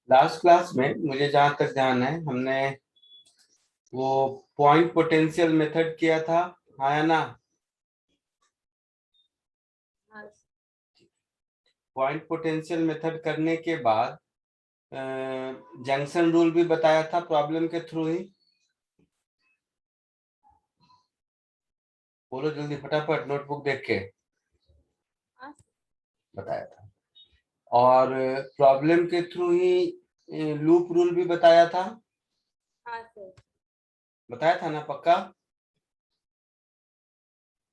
Last class में मुझे जहां तक ध्यान है हमने वो पॉइंट पोटेंशियल मेथड किया था, हाँ या ना? पॉइंट पोटेंशियल मेथड करने के बाद जंक्शन रूल भी बताया था प्रॉब्लम के थ्रू ही। बोलो जल्दी फटाफट, नोटबुक देख के। बताया था। और प्रॉब्लम के थ्रू ही लूप रूल भी बताया था। हाँ सर। बताया था ना, पक्का?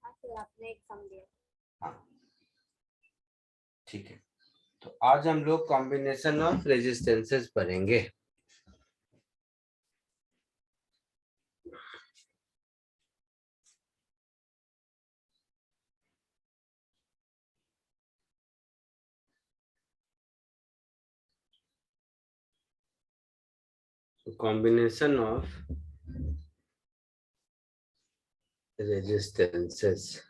हाँ सर, आपने एग्जाम दिया। हाँ, ठीक है। तो आज हम लोग कॉम्बिनेशन ऑफ रेजिस्टेंसेस पढ़ेंगे। Combination of resistances.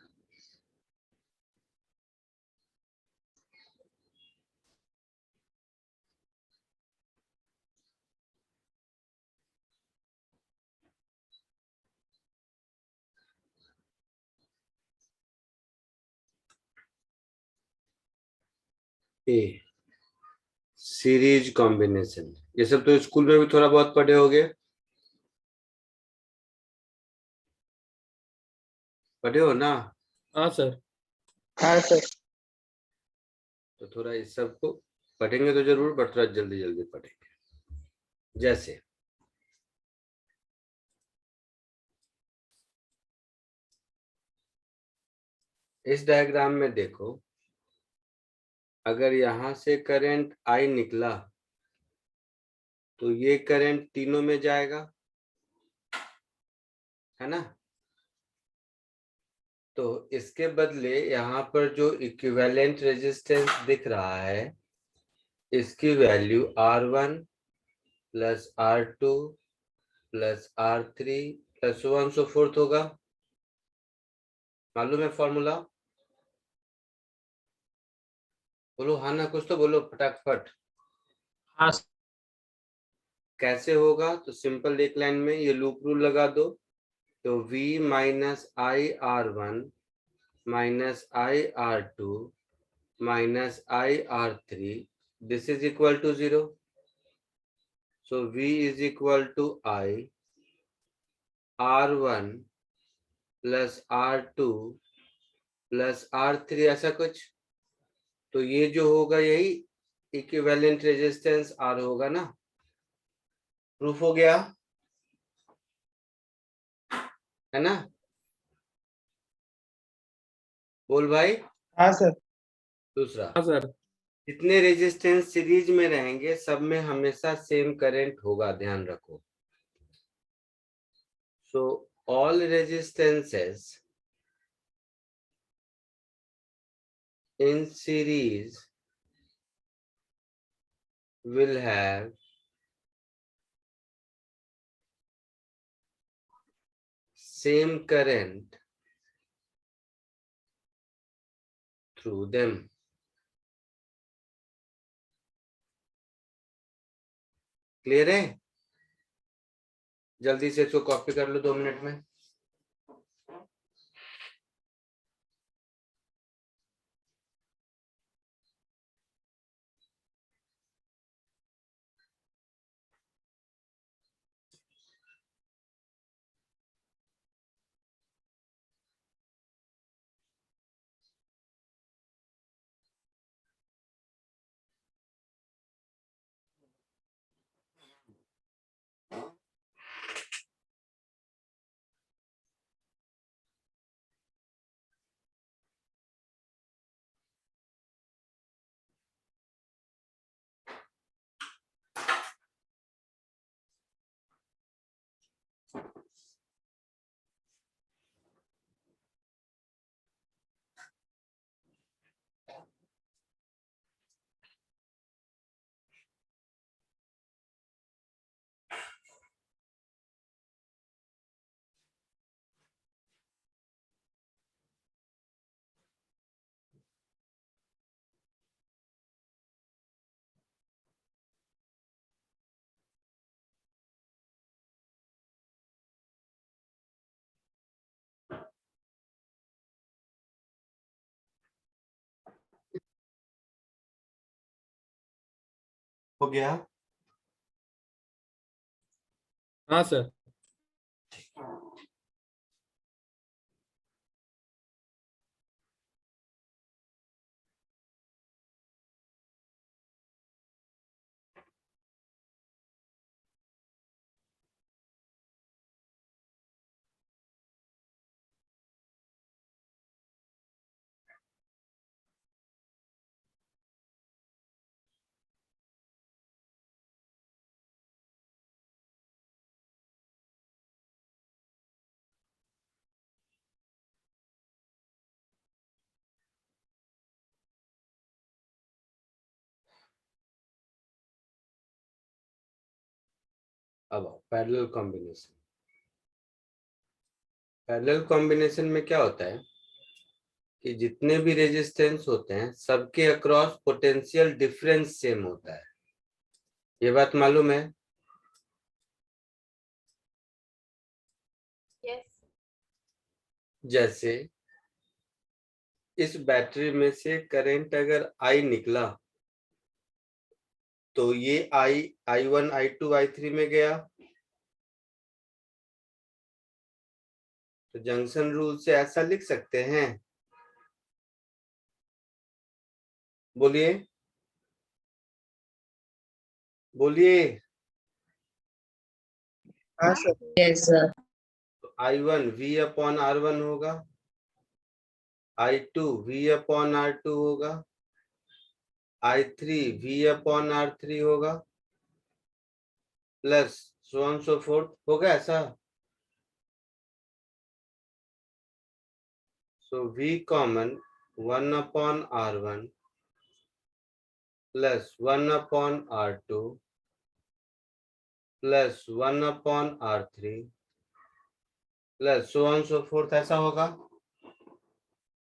A series combination, ये सब तो स्कूल में भी थोड़ा बहुत पढ़े होगे। पढ़े हो ना? हाँ सर। हाँ सर। तो थोड़ा इस सब को पढ़ेंगे तो जरूर, बट थोड़ा जल्दी जल्दी पढ़ेंगे। जैसे इस डायग्राम में देखो, अगर यहां से करंट आई निकला तो ये करंट तीनों में जाएगा, है ना? तो इसके बदले यहाँ पर जो इक्विवेलेंट रेजिस्टेंस दिख रहा है, इसकी value R1 plus R2 plus R3 plus 1 सो फोर्थ होगा। मालूम है फॉर्मूला? बोलो हाँ ना, कुछ तो बोलो फटाफट। हाँ कैसे होगा? तो सिंपल एक लाइन में ये लूप रूल लगा दो। तो V minus I R1 minus I R2 minus I R3, this is equal to 0। So V is equal to I R1 plus R2 plus R3, ऐसा कुछ। तो ये जो होगा यही इक्विवेलेंट रेजिस्टेंस R होगा ना। प्रूफ हो गया, है ना? बोल भाई। हाँ सर। दूसरा, सर। जितने रेजिस्टेंस सीरीज में रहेंगे सब में हमेशा सेम करंट होगा, ध्यान रखो। So all resistances in series will have same current through them। Clear है? जल्दी से इसको कॉपी कर लो 2 मिनट में। हो गया? हाँ सर। अब पैरेलल कॉम्बिनेशन। पैरेलल कॉम्बिनेशन में क्या होता है कि जितने भी रेजिस्टेंस होते हैं सबके अक्रॉस पोटेंशियल डिफरेंस सेम होता है। ये बात मालूम है? Yes. जैसे इस बैटरी में से करंट अगर I निकला तो ये I1 I2 I3 में गया, तो जंक्शन रूल से ऐसा लिख सकते हैं, बोलिए बोलिए। हाँ सर। Yes, sir. तो I1 V अपॉन R1 होगा, I2 V अपॉन R2 होगा, I3 V अपॉन R3 होगा, plus so on so fourth. होगा ऐसा? सो V common 1 upon R1 plus 1 upon R2 plus 1 upon R3 plus so on so fourth, ऐसा होगा।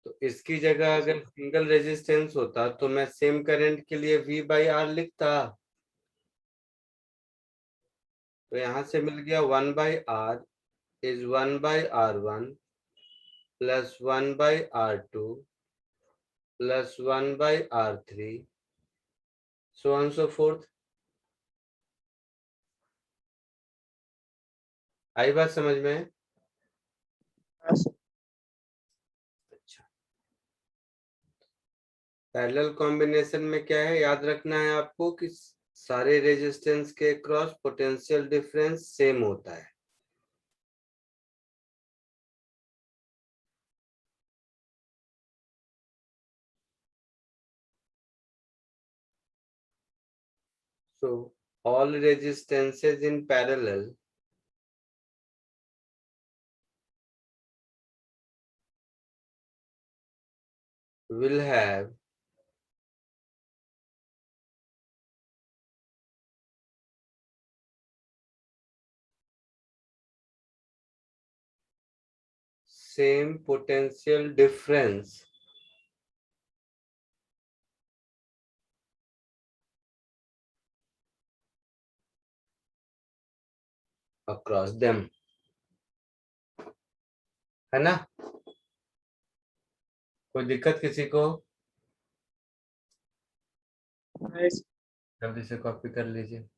तो इसकी जगह अगर सिंगल रेजिस्टेंस होता तो मैं सेम करंट के लिए V बाई R लिखता। तो यहां से मिल गया 1 by R is 1 by R1 plus 1 by R2 plus 1 by R3 so on so forth. आई बात समझ में? हाँ सर। अच्छा, पैरेलल कॉम्बिनेशन में क्या है याद रखना है आपको कि सारे रेजिस्टेंस के क्रॉस पोटेंशियल डिफरेंस सेम होता है। So all resistances in parallel will have same potential difference across them, है ना? कोई दिक्कत किसी को? जल्दी से कॉपी कर लीजिए।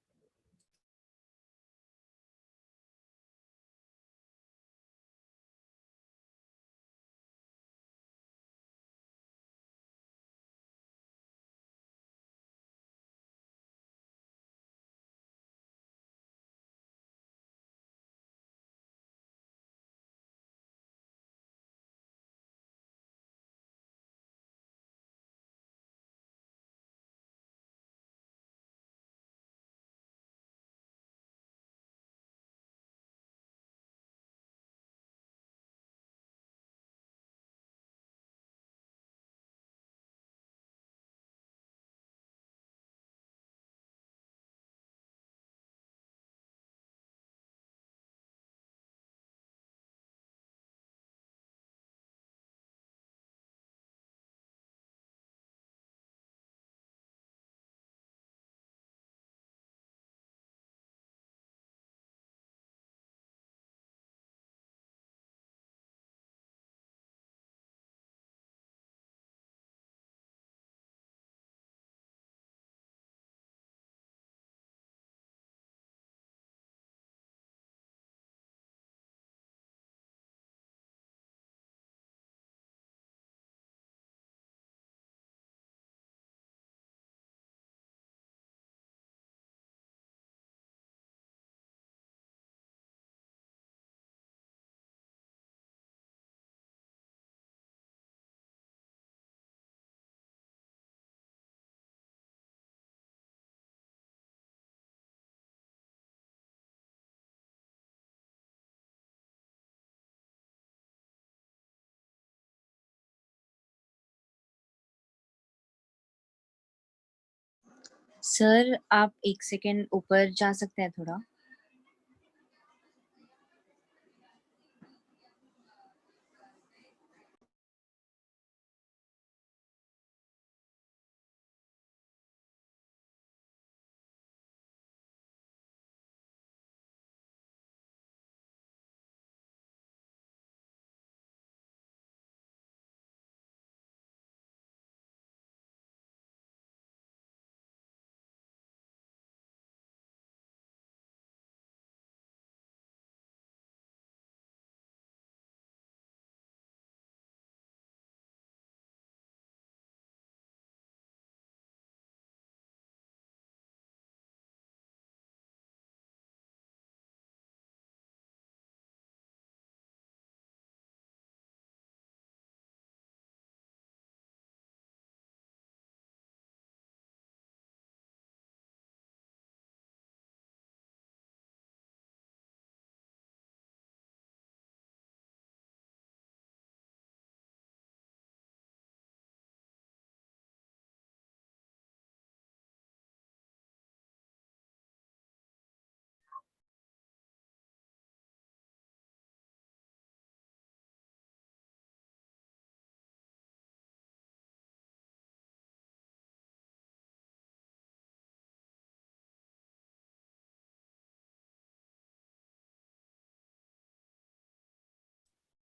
सर आप एक सेकेंड ऊपर जा सकते हैं थोड़ा?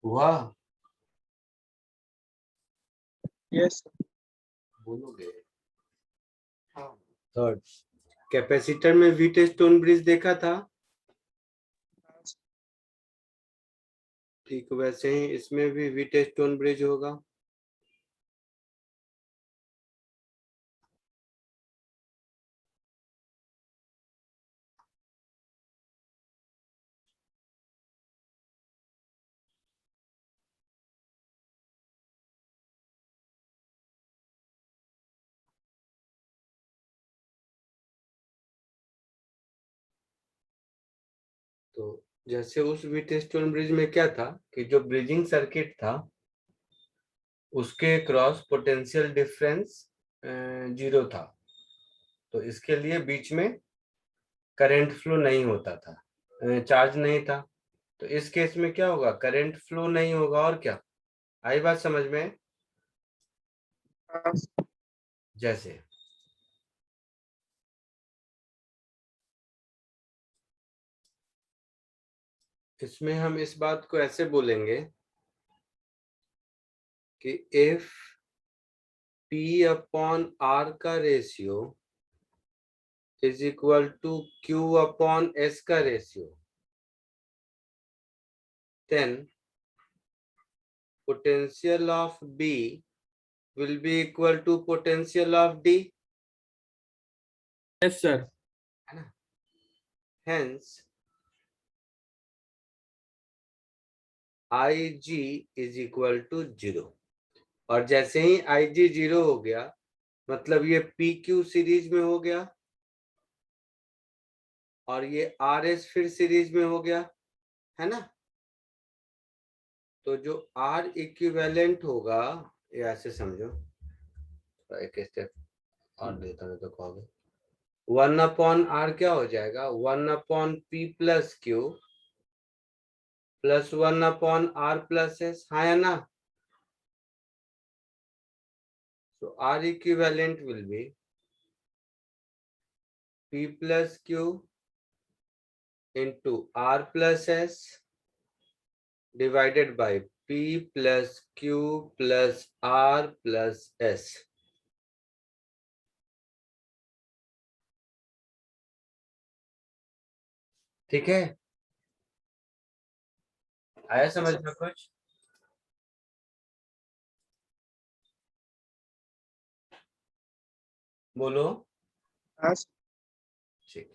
वाह, Yes, sir. बोलोगे। थर्ड, कैपेसिटर में व्हीटस्टोन ब्रिज देखा था, हाँ, sir. ठीक वैसे ही इसमें भी व्हीटस्टोन ब्रिज होगा। तो जैसे उस व्हीटस्टोन ब्रिज में क्या था कि जो ब्रिजिंग सर्किट था उसके क्रॉस पोटेंशियल डिफरेंस 0 था, तो इसके लिए बीच में करंट फ्लो नहीं होता था, चार्ज नहीं था। तो इस केस में क्या होगा, करंट फ्लो नहीं होगा और क्या। आई बात समझ में? हाँ, sir. जैसे इसमें हम इस बात को ऐसे बोलेंगे कि इफ P अपॉन R का ratio is equal to Q upon S का ratio, then potential of B will be equal to potential of D, Yes, sir. है ना। Hence IG is equal to 0। और जैसे ही IG 0 हो गया मतलब ये PQ सीरीज में हो गया और ये RS फिर सीरीज में हो गया, है ना। तो जो R इक्विवेलेंट होगा, ये ऐसे समझो, एक स्टेप और देता हूँ तो कहोगे 1 अपॉन R क्या हो जाएगा, 1 upon P plus Q plus 1 upon R plus S, हाँ या ना। So R equivalent will be P plus Q into R plus S divided by P plus Q plus R plus S। ठीक है, आया समझ में कुछ? बोलो। हाँ, sir. ठीक,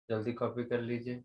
जल्दी कॉपी कर लीजिए।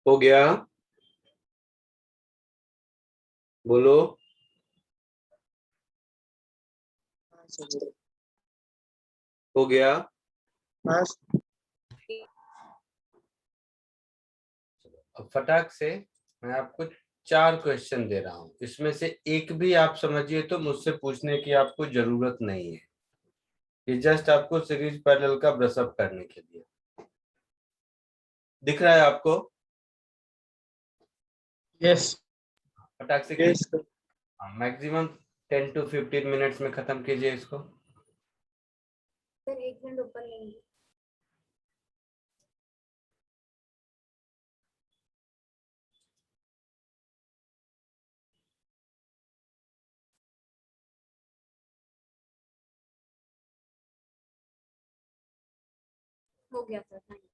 हो गया? बोलो। हाँ सर। हो गया? हाँ अब फटाक से मैं आपको 4 क्वेश्चन दे रहा हूं, इसमें से एक भी आप समझिए तो मुझसे पूछने की आपको जरूरत नहीं है। ये जस्ट आपको सीरीज पैरेलल का ब्रशअप करने के लिए। दिख रहा है आपको? यस। फटाक से यस कीजिए। सर। मैक्सिमम 10 to 15 मिनट्स में खत्म कीजिए इसको। सर 1 मिनट ऊपर लेंगे। हो गया सर, थैंक यू।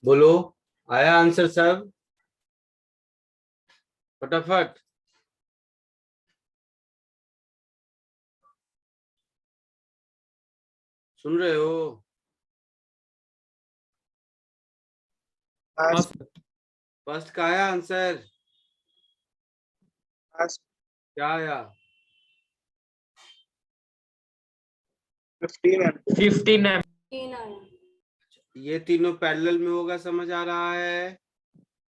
बोलो, आया आंसर सब? फटाफट। सुन रहे हो? हाँ हाँ सर। फर्स्ट का आया आंसर? हाँ क्या आया? 15 एम्पीयर 15 तीन आया। ये तीनों पैरेलल में होगा, समझ आ रहा है?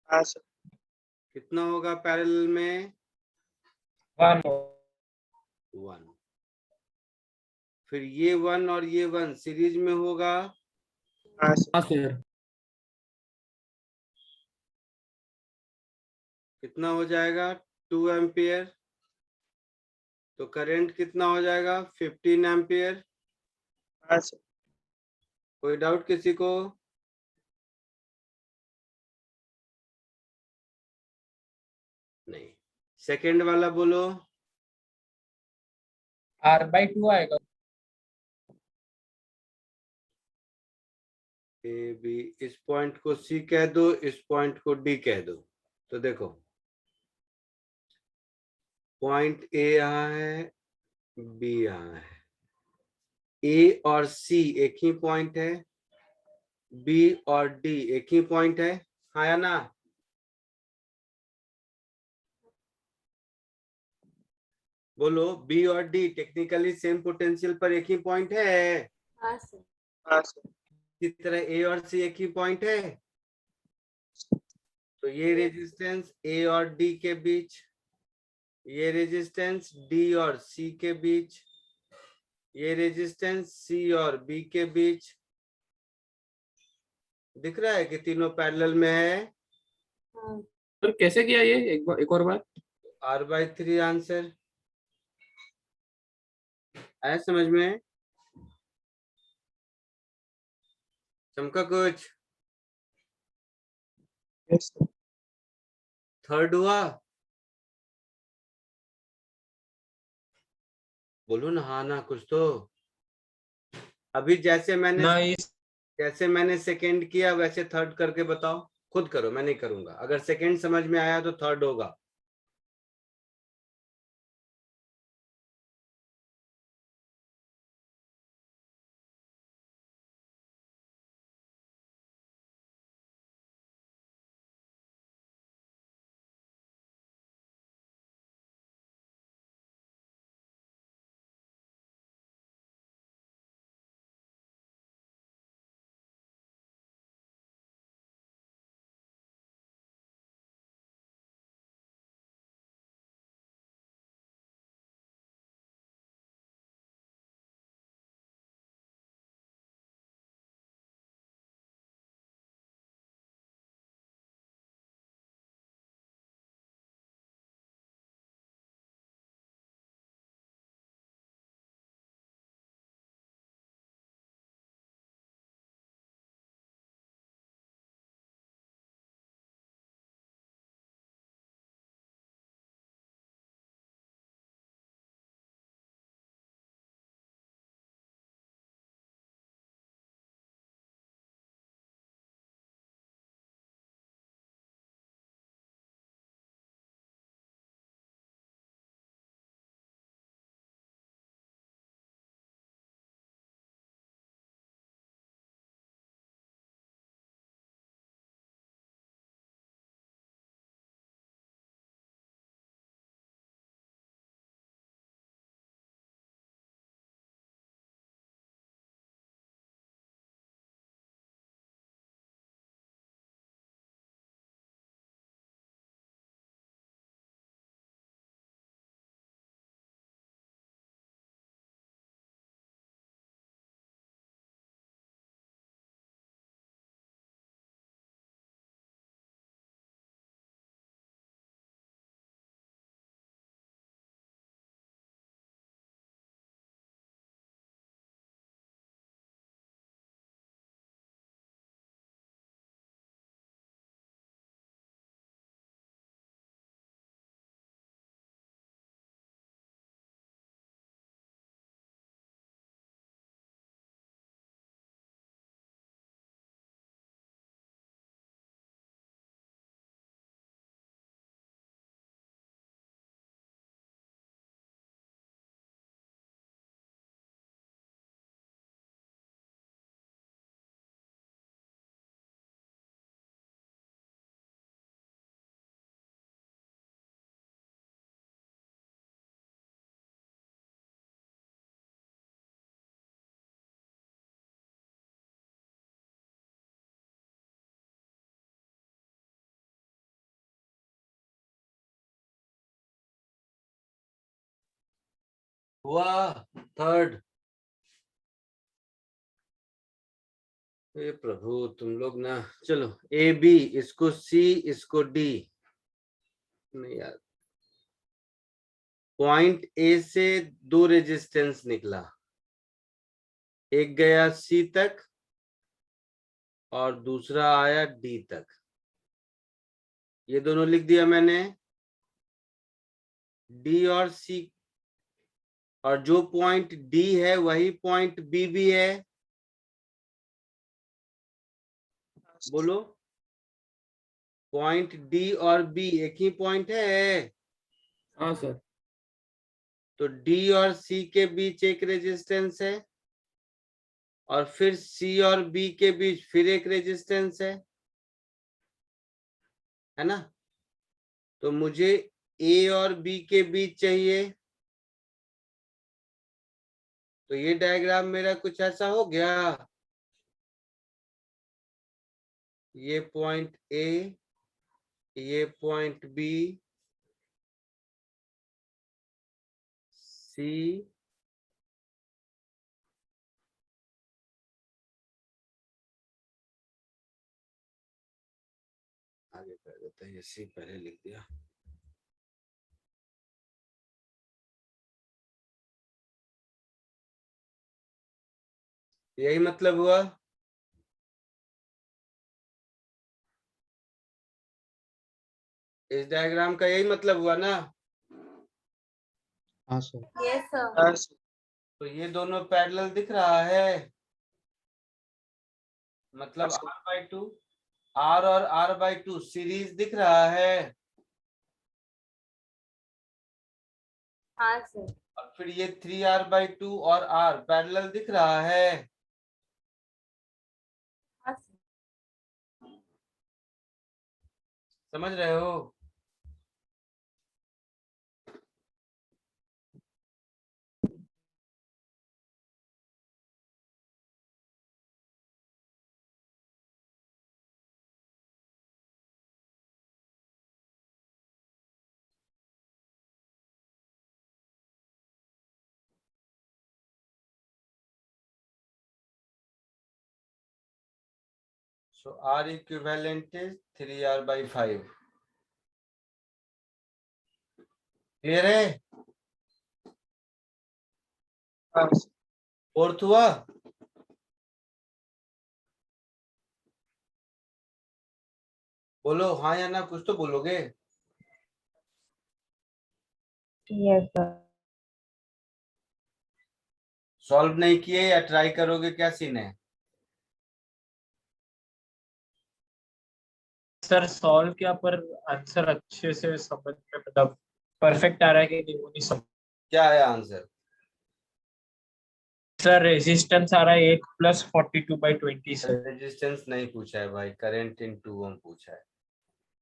हाँ सर कितना होगा पैरेलल में? 1 1। फिर ये 1 और ये 1 सीरीज में होगा। हाँ सर हाँ सर। कितना हो जाएगा? 2 एम्पियर। तो करंट कितना हो जाएगा? 15 एम्पियर। हाँ सर कोई डाउट किसी को? नहीं। सेकंड वाला बोलो। R/2 आएगा। ए बी, इस पॉइंट को सी कह दो, इस पॉइंट को डी कह दो। तो देखो, पॉइंट ए यहाँ है, बी यहाँ है। ए और सी एक ही पॉइंट है, बी और डी एक ही पॉइंट है, हाँ या ना? बोलो, बी और डी टेक्निकली सेम पोटेंशियल पर एक ही पॉइंट है। हाँ सर। हाँ सर इसी तरह ए और सी एक ही पॉइंट है। तो ये रेजिस्टेंस ए और डी के बीच, ये रेजिस्टेंस डी और सी के बीच, ये रेजिस्टेंस सी और बी के बीच। दिख रहा है कि तीनों पैरेलल में है। हाँ। सर कैसे किया ये, एक और बार? R/3 आंसर आया समझ में? चमका कुछ? यस सर थर्ड हुआ? बोलो ना, हाँ ना कुछ तो। अभी नाइस। जैसे मैंने सेकंड किया वैसे थर्ड करके बताओ। खुद करो, मैं नहीं करूंगा। अगर सेकंड समझ में आया तो थर्ड होगा। हुआ थर्ड। हे प्रभु तुम लोग ना, चलो ए बी, इसको सी, इसको डी। नहीं यार, पॉइंट ए से दो रेजिस्टेंस निकला, एक गया सी तक और दूसरा आया डी तक। ये दोनों लिख दिया मैंने, डी और सी, और जो पॉइंट डी है वही पॉइंट बी भी है। बोलो, पॉइंट डी और बी एक ही पॉइंट है। हाँ सर। तो डी और सी के बीच एक रेजिस्टेंस है, और फिर सी और बी के बीच फिर एक रेजिस्टेंस है ना। तो मुझे ए और बी के बीच चाहिए। तो ये डायग्राम मेरा कुछ ऐसा हो गया, ये पॉइंट ए, ये पॉइंट बी, सी, आगे कर देते हैं, ये सी पहले लिख दिया। यही मतलब हुआ। इस डायग्राम का यही मतलब हुआ ना। हाँ सर। Yes sir. हाँ सर। तो ये दोनों पैरेलल दिख रहा है, मतलब हाँ, r/2, r और r/2 सीरीज दिख रहा है। हाँ सर। और फिर ये 3r/2 और r पैरेलल दिख रहा है। हाँ सर। समझ रहे हो? So R equivalent is 3r/5. Clear है? हाँ सर। फोर्थ हुआ? बोलो हाँ या ना, कुछ तो बोलोगे। Yes sir. सॉल्व नहीं किए या ट्राई करोगे, क्या सीन है? सर सॉल्व किया पर आंसर अच्छे से समझ में, मतलब परफेक्ट आ रहा है कि नहीं वो नहीं समझ। क्या है आंसर? सर रेजिस्टेंस आ रहा है 8 + 42/20 से। रेजिस्टेंस नहीं पूछा है भाई, करंट इन 2 ओम पूछा है।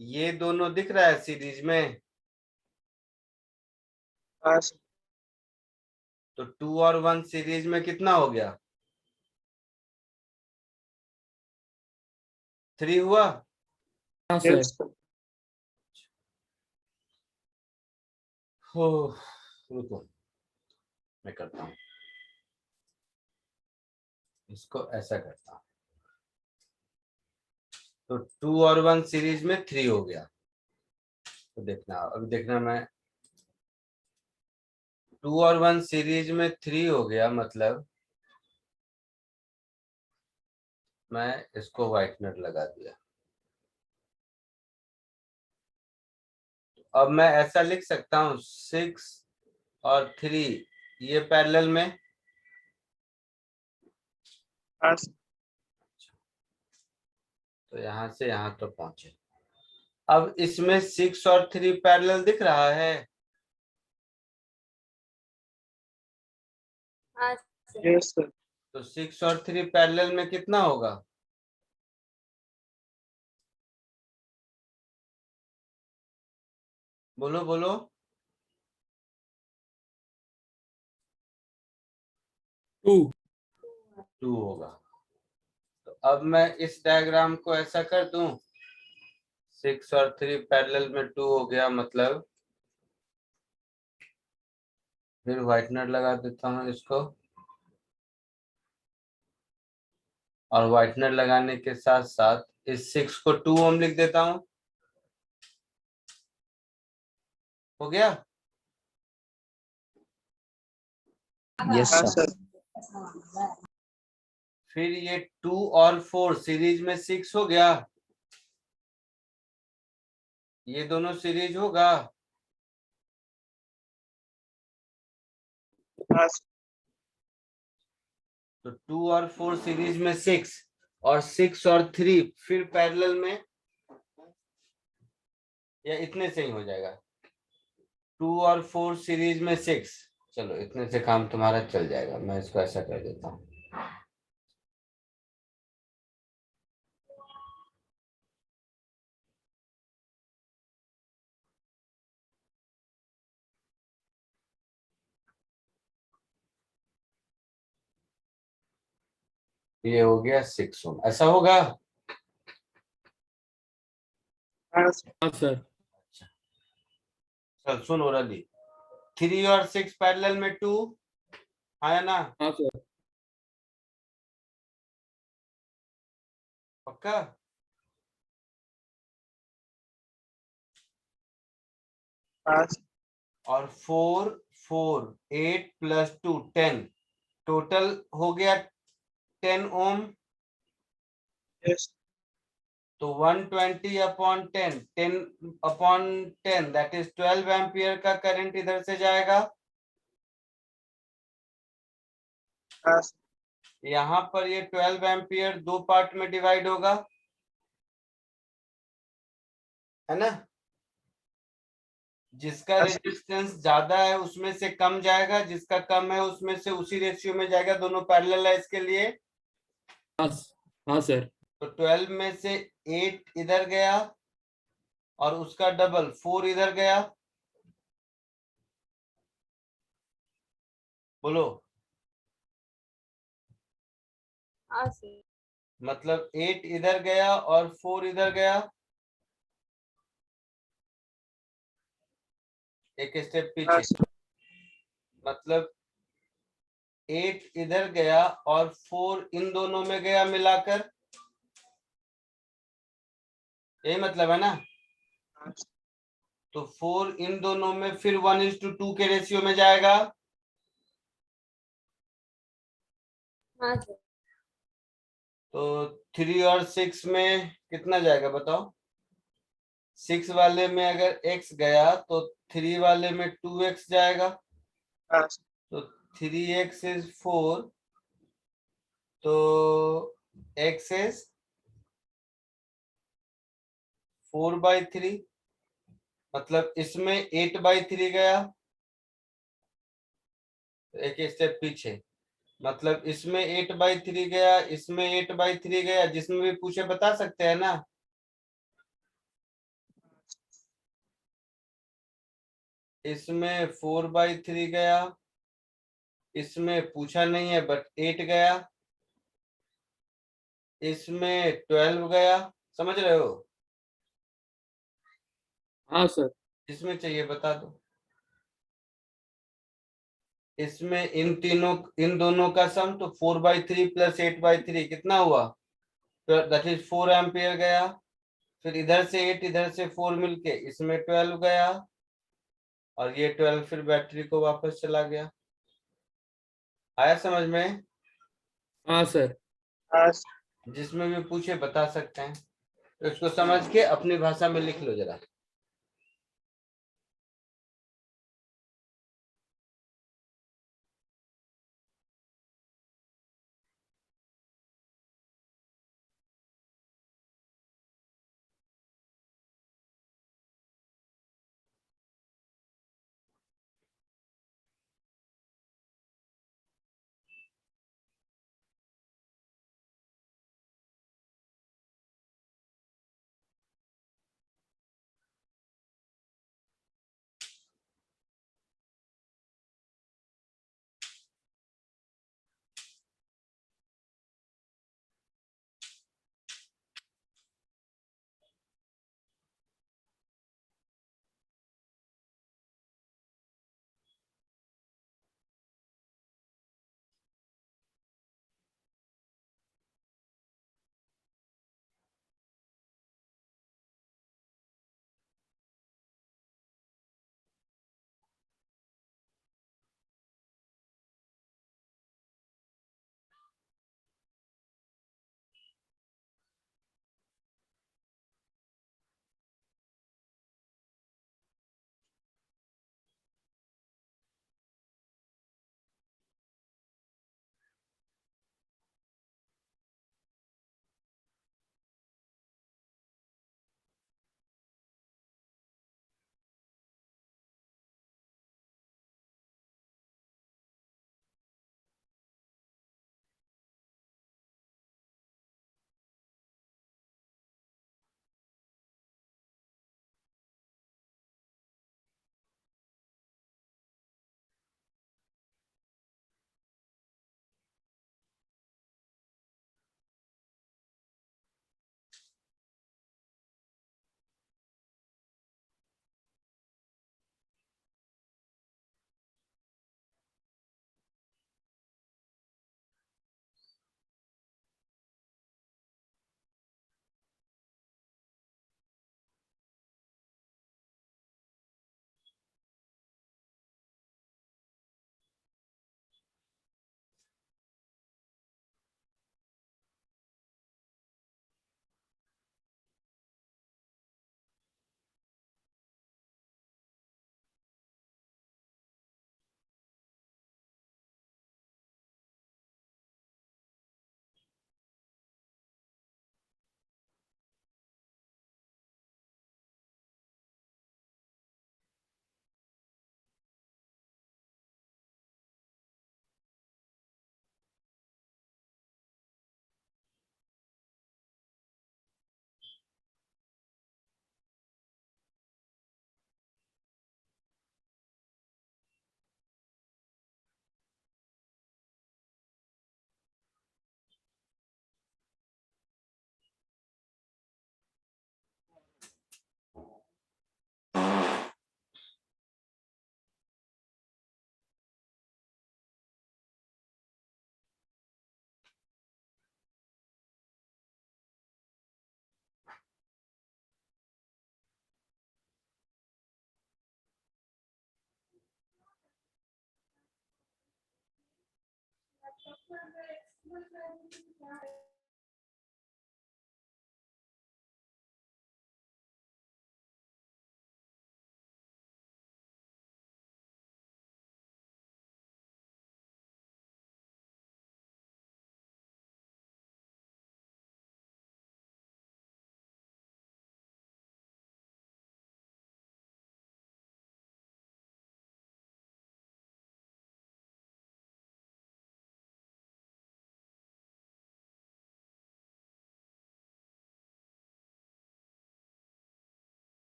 ये दोनों दिख रहा है सीरीज में, हाँ सर। तो 2 और 1 सीरीज में कितना हो गया? 3 हुआ। हाँ सर। Yes sir. हो, रुको मैं करता हूँ, इसको ऐसा करता हूँ। तो 2 और 1 सीरीज में 3 हो गया। तो देखना, अभी देखना, मैं 2 और 1 सीरीज में 3 हो गया, मतलब मैं इसको व्हाइटनर लगा दिया। अब मैं ऐसा लिख सकता हूँ 6 और 3 ये पैरेलल में। हाँ सर। तो यहाँ से यहाँ तो पहुंचे। अब इसमें 6 और 3 पैरेलल दिख रहा है। हाँ सर। Yes sir. तो 6 और 3 पैरेलल में कितना होगा? बोलो बोलो। 2 होगा। तो अब मैं इस डायग्राम को ऐसा कर दूं, 6 और 3 पैरेलल में 2 हो गया, मतलब फिर व्हाइटनर लगा देता हूँ इसको, और व्हाइटनर लगाने के साथ साथ इस 6 को 2 ओम लिख देता हूँ। हो गया? यस हाँ सर। सर। फिर ये 2 और 4 सीरीज में 6 हो गया, ये दोनों सीरीज होगा। हाँ सर। तो 2 और 4 सीरीज में 6, और 6 और 3 फिर पैरेलल में, या इतने से ही हो जाएगा? 2 और 4 सीरीज में 6, चलो इतने से काम तुम्हारा चल जाएगा। मैं इसको ऐसा कर देता हूँ। ये हो गया 6 ओम, ऐसा होगा? हाँ सर। हाँ सर। चल सुन ओरली, 3 और 6 पैरेलल में 2 आया ना? हाँ सर। पक्का? हाँ सर। और 4 4 8 प्लस 2 10, टोटल हो गया 10 ओम। यस। तो 120 upon 10, 10 upon 10 that is 12 ampere का करंट इधर से जाएगा। हाँ सर। यहाँ पर ये 12 एम्पियर 2 पार्ट में डिवाइड होगा, है ना? जिसका हाँ सर। रेजिस्टेंस ज्यादा है उसमें से कम जाएगा, जिसका कम है उसमें से उसी रेशियो में जाएगा। दोनों पैरेलल है इसके लिए। हाँ हाँ सर। तो 12 में से 8 इधर गया, और उसका डबल 4 इधर गया। बोलो। हाँ सर। मतलब 8 इधर गया और 4 इधर गया। एक स्टेप हाँ पीछे, सर। मतलब 8 इधर गया और 4 इन दोनों में गया मिलाकर, यही मतलब है ना? हाँ सर। तो 4 इन दोनों में फिर 1:2 के रेशियो में जाएगा। हाँ सर। तो 3 और 6 में कितना जाएगा बताओ? 6 वाले में अगर x गया तो 3 वाले में 2x जाएगा। हाँ सर। तो 3x इज 4, तो x इज 4/3, मतलब इसमें 8/3 गया। एक स्टेप पीछे, मतलब इसमें 8/3 गया, इसमें 8/3 गया, जिसमें भी पूछे बता सकते हैं ना? इसमें 4/3 गया, इसमें पूछा नहीं है बट 8 गया, इसमें 12 गया। समझ रहे हो? हाँ सर। इसमें चाहिए बता दो। इसमें इन दोनों का सम, तो 4/3 प्लस 8/3 कितना हुआ? दैट इज 4 एम्पियर गया। फिर इधर से 8 इधर से 4 मिलके इसमें 12 गया, और ये 12 फिर बैटरी को वापस चला गया। आया समझ में? हाँ सर। हाँ सर। जिसमें भी पूछे बता सकते हैं, तो इसको समझ के अपनी भाषा में लिख लो जरा।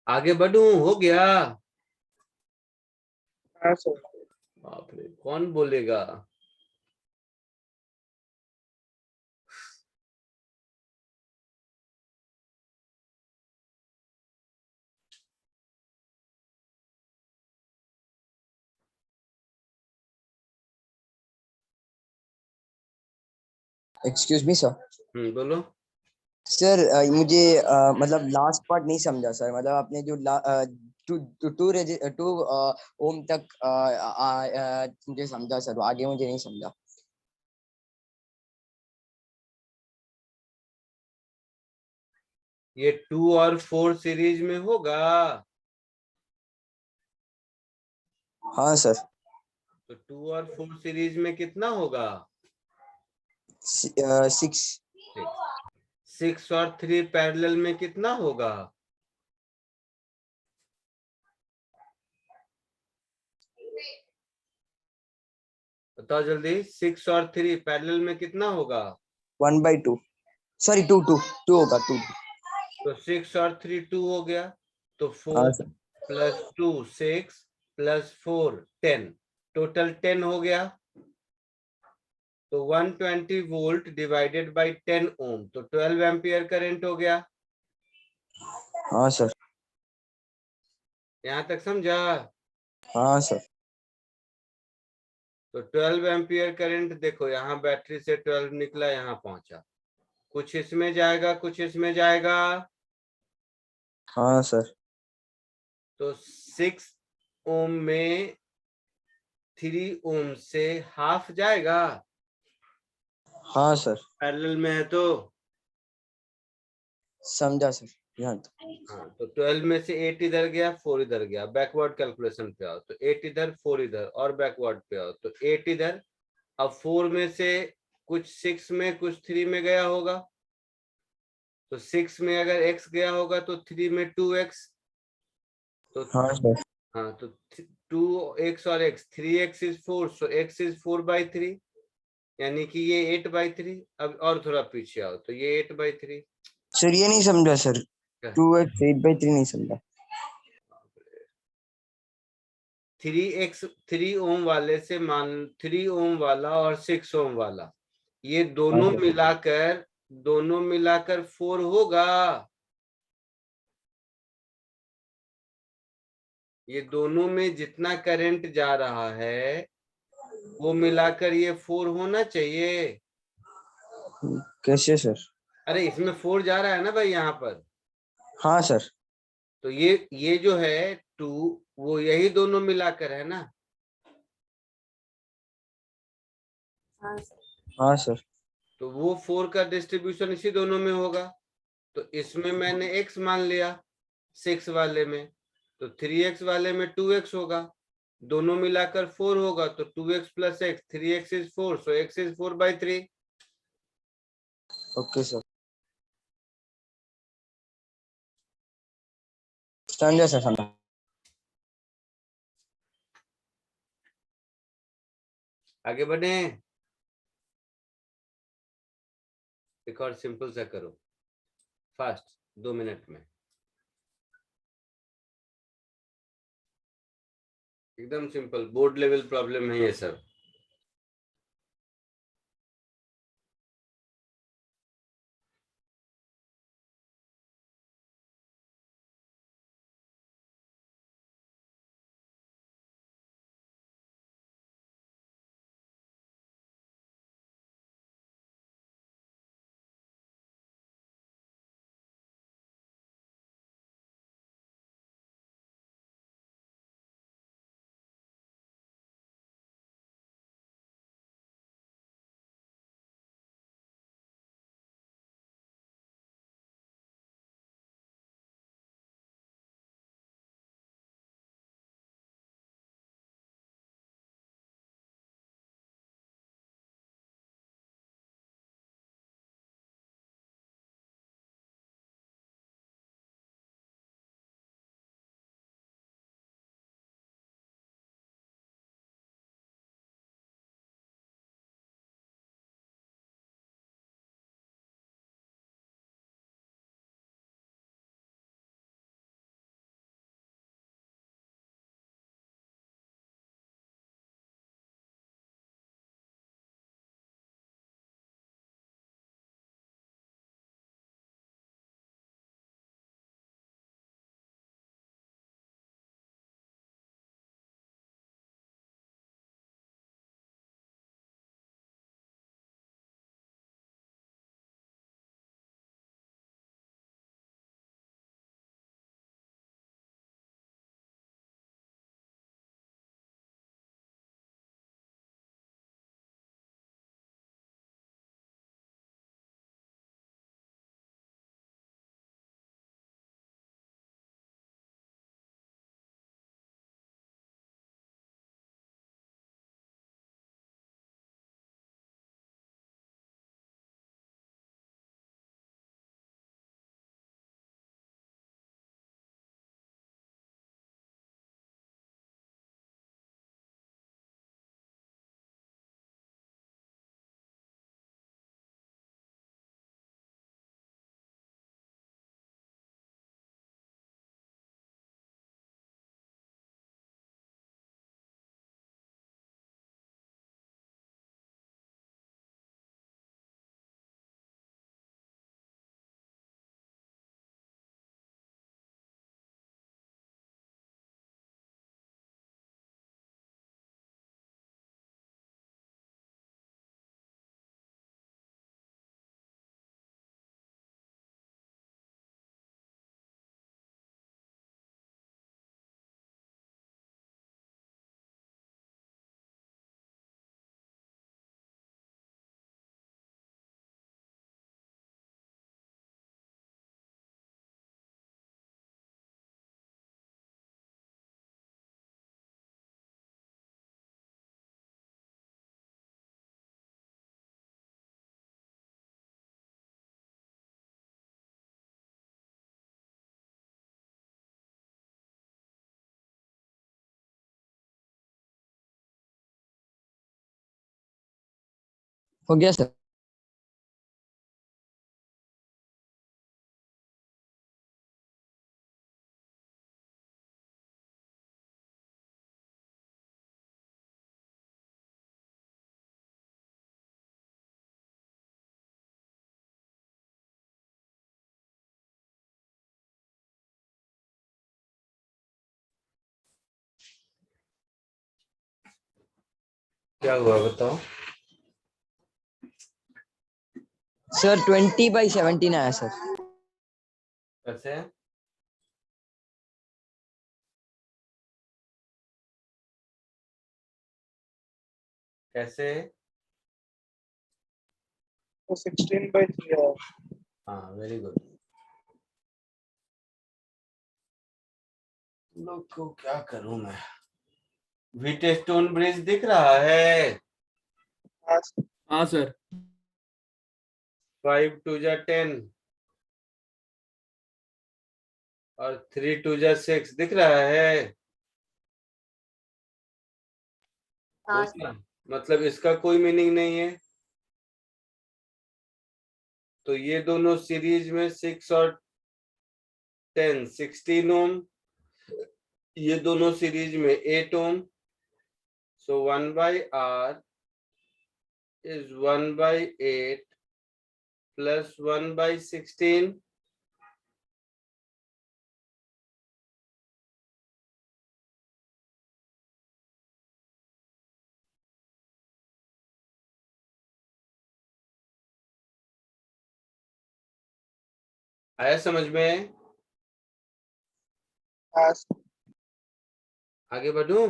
आगे बढ़ूं, हो गया? हाँ सर। बाप रे, कौन बोलेगा? Excuse me sir. बोलो। सर मुझे मतलब लास्ट पार्ट नहीं समझा सर। मतलब आपने जो टू ओम तक मुझे समझा सर, आगे मुझे नहीं समझा। ये 2 और 4 सीरीज में होगा। हाँ सर। तो 2 और 4 सीरीज में कितना होगा? 6। 6 और 3 पैरेलल में कितना होगा? बताओ जल्दी, 6 और 3 पैरेलल में कितना होगा? 1/2। सॉरी 2 होगा 2। तो 6 और 3 2 हो गया, तो 4 हाँ सर। प्लस 2 6 प्लस 4 10, टोटल 10 हो गया। तो 120 वोल्ट डिवाइडेड बाय 10 ओम, तो 12 एम्पियर करंट हो गया। हाँ सर। यहां तक समझा? हाँ सर। तो 12 एम्पियर करंट, देखो यहाँ बैटरी से 12 निकला, यहाँ पहुंचा, कुछ इसमें जाएगा, कुछ इसमें जाएगा। हाँ सर। तो 6 ओम में 3 ओम से हाफ जाएगा, हाँ सर। पैरेलल में है तो। समझा सर यहाँ तक। हाँ, तो 12 में से 8 इधर गया, 4 इधर गया, बैकवर्ड कैलकुलेशन पे आओ, तो 8 इधर 4 इधर, और बैकवर्ड पे आओ तो 8 इधर। अब 4 में से कुछ 6 में कुछ 3 में गया होगा, तो 6 में अगर x गया होगा तो 3 में 2x, तो हाँ सर। हाँ, तो 2x और x, 3x is 4, so x is 4/3, यानी कि ये 8/3। अब और थोड़ा पीछे आओ, तो ये 8/3। सर ये नहीं समझा सर, 2x 8/3 नहीं समझा। 3x 3 ओम वाले से मान, 3 ओम वाला और 6 ओम वाला, ये दोनों मिलाकर 4 होगा। ये दोनों में जितना करंट जा रहा है वो मिलाकर ये 4 होना चाहिए। कैसे सर? अरे इसमें 4 जा रहा है ना भाई यहाँ पर, हाँ सर। तो ये जो है 2, वो यही दोनों मिलाकर है ना। हाँ सर। हाँ सर। तो वो 4 का डिस्ट्रीब्यूशन इसी दोनों में होगा। तो इसमें मैंने x मान लिया 6 वाले में, तो 3x वाले में 2x होगा, दोनों मिलाकर 4 होगा, तो 2x plus x, 3x is 4, so x is 4/3। Okay sir, समझा सर, समझा। आगे बढ़े। एक और सिंपल सा करो, फास्ट, 2 मिनट में, एकदम सिंपल, बोर्ड लेवल प्रॉब्लम है ये सब। हो गया सर। क्या हुआ बताओ। सर 20/17 आया सर। कैसे? कैसे? 16/3 हाँ, वेरी गुड। लोग को क्या करूं मैं। व्हीटस्टोन ब्रिज दिख रहा है? हाँ हाँ सर। 5 2 जा 10 और 3 2 जा 6 दिख रहा है। हाँ बोला मतलब इसका कोई मीनिंग नहीं है। तो ये दोनों सीरीज में 6 और 10 16 ओम, ये दोनों सीरीज में 8 ohm. So 1 by R is 1 by 8 plus 1 by 16। आया समझ में? हाँ सर। आगे बढ़ूं?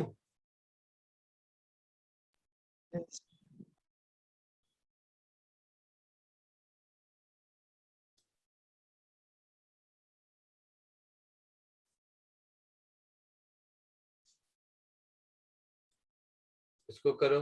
Yes. इसको करो।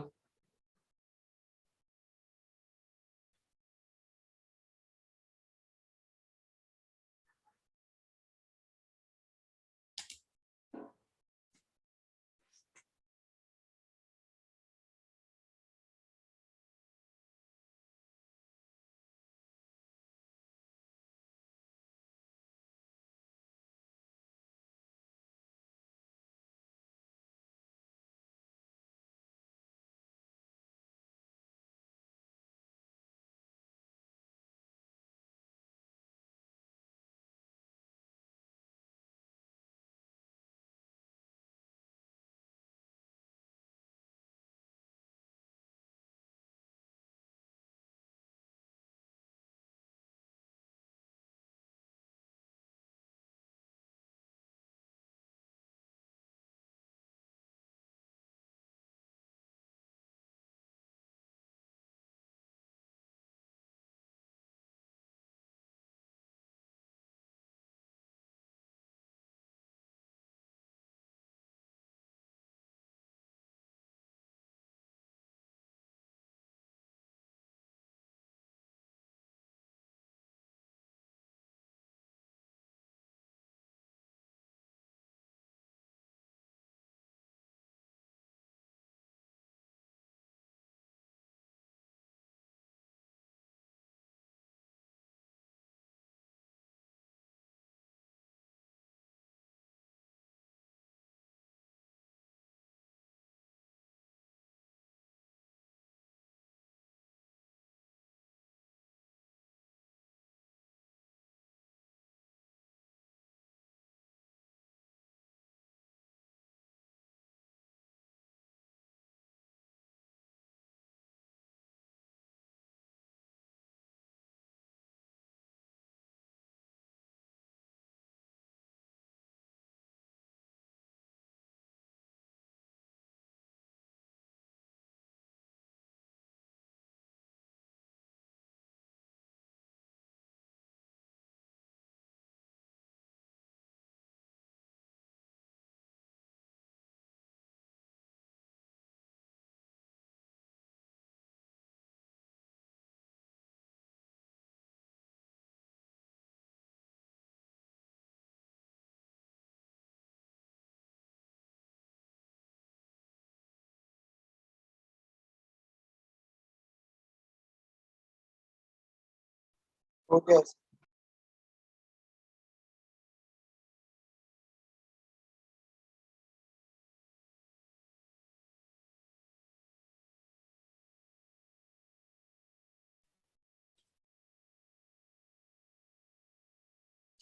हो गया सर।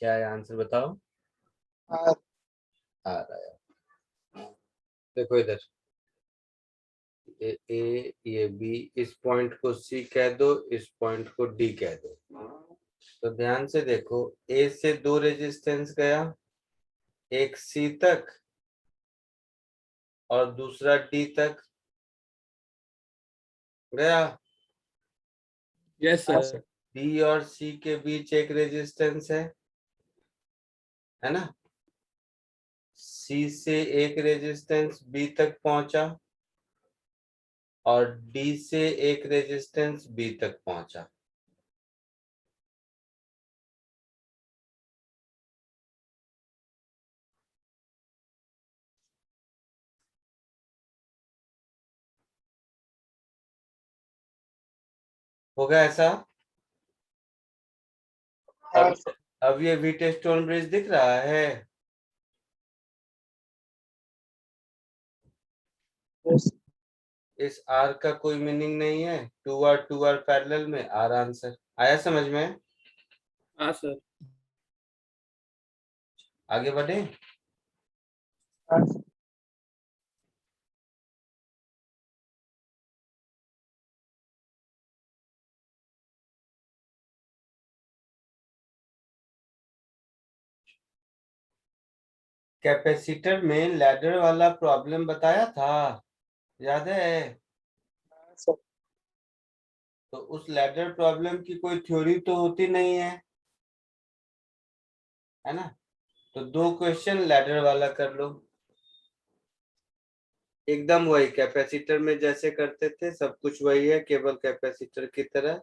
क्या है आंसर बताओ? हाँ आ रहा है, देखो इधर। ये ए ये बी, इस पॉइंट को सी कह दो, इस पॉइंट को डी कह दो। तो ध्यान से देखो, ए से 2 रेजिस्टेंस गया, एक सी तक और दूसरा डी तक गया। यस हाँ सर। सर। बी और सी के बीच एक रेजिस्टेंस है ना? सी से एक रेजिस्टेंस बी तक पहुंचा और डी से एक रेजिस्टेंस बी तक पहुंचा। होगा ऐसा? हाँ अब ये व्हीटस्टोन ब्रिज दिख रहा है? यस इस आर का कोई मीनिंग नहीं है, टू आर पैरेलल में आर आंसर आया समझ में? हाँ सर। आगे बढ़े? हाँ कैपेसिटर में लैडर वाला प्रॉब्लम बताया था, याद है? सर तो उस लैडर प्रॉब्लम की कोई थ्योरी तो होती नहीं है ना? तो 2 क्वेश्चन लैडर वाला कर लो, एकदम वही कैपेसिटर में जैसे करते थे, सब कुछ वही है, केवल कैपेसिटर की तरह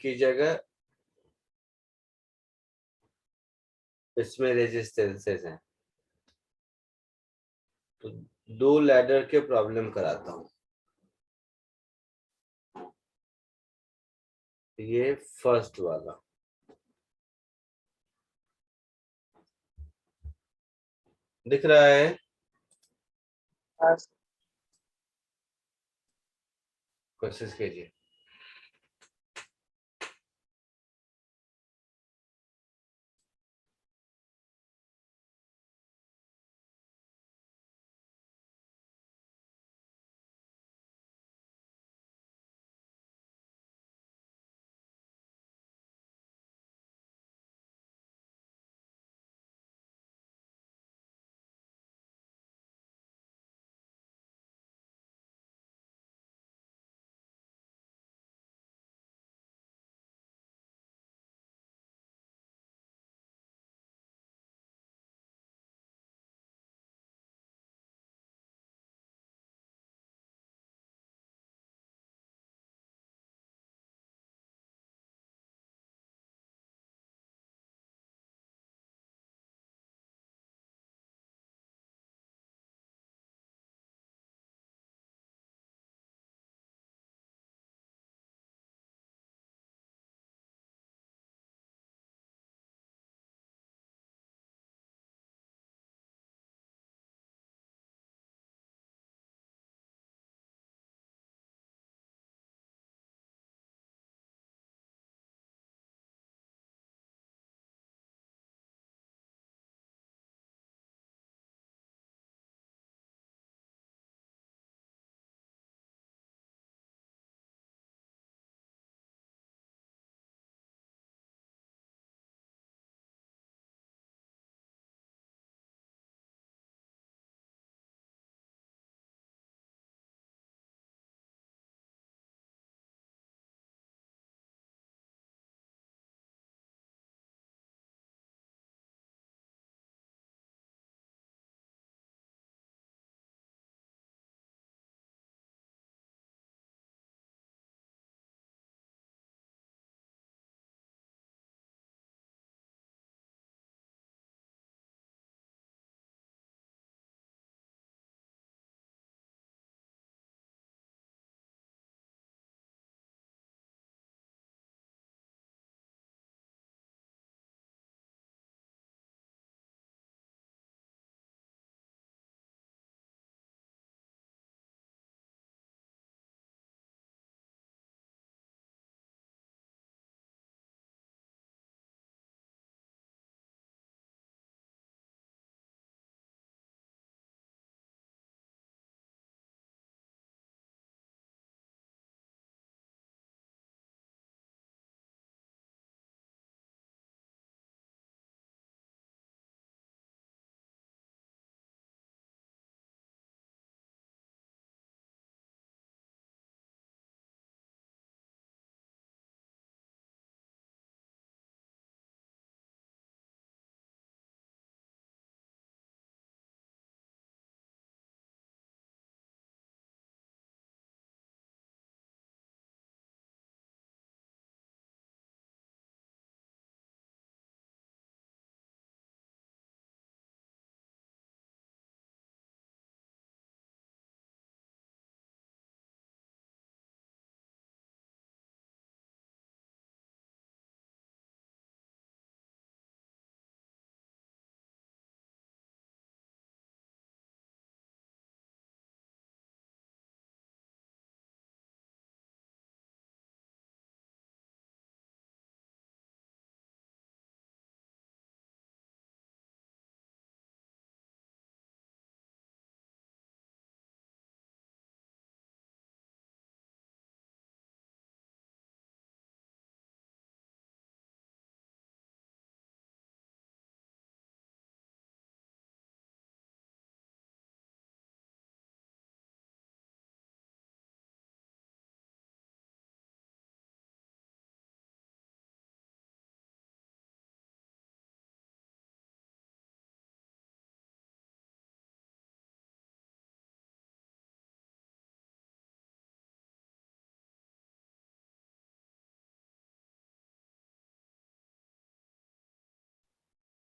की जगह इसमें रेजिस्टेंसेस हैं। तो 2 लैडर के प्रॉब्लम कराता हूँ। ये फर्स्ट वाला दिख रहा है? हाँ कोशिश कीजिए।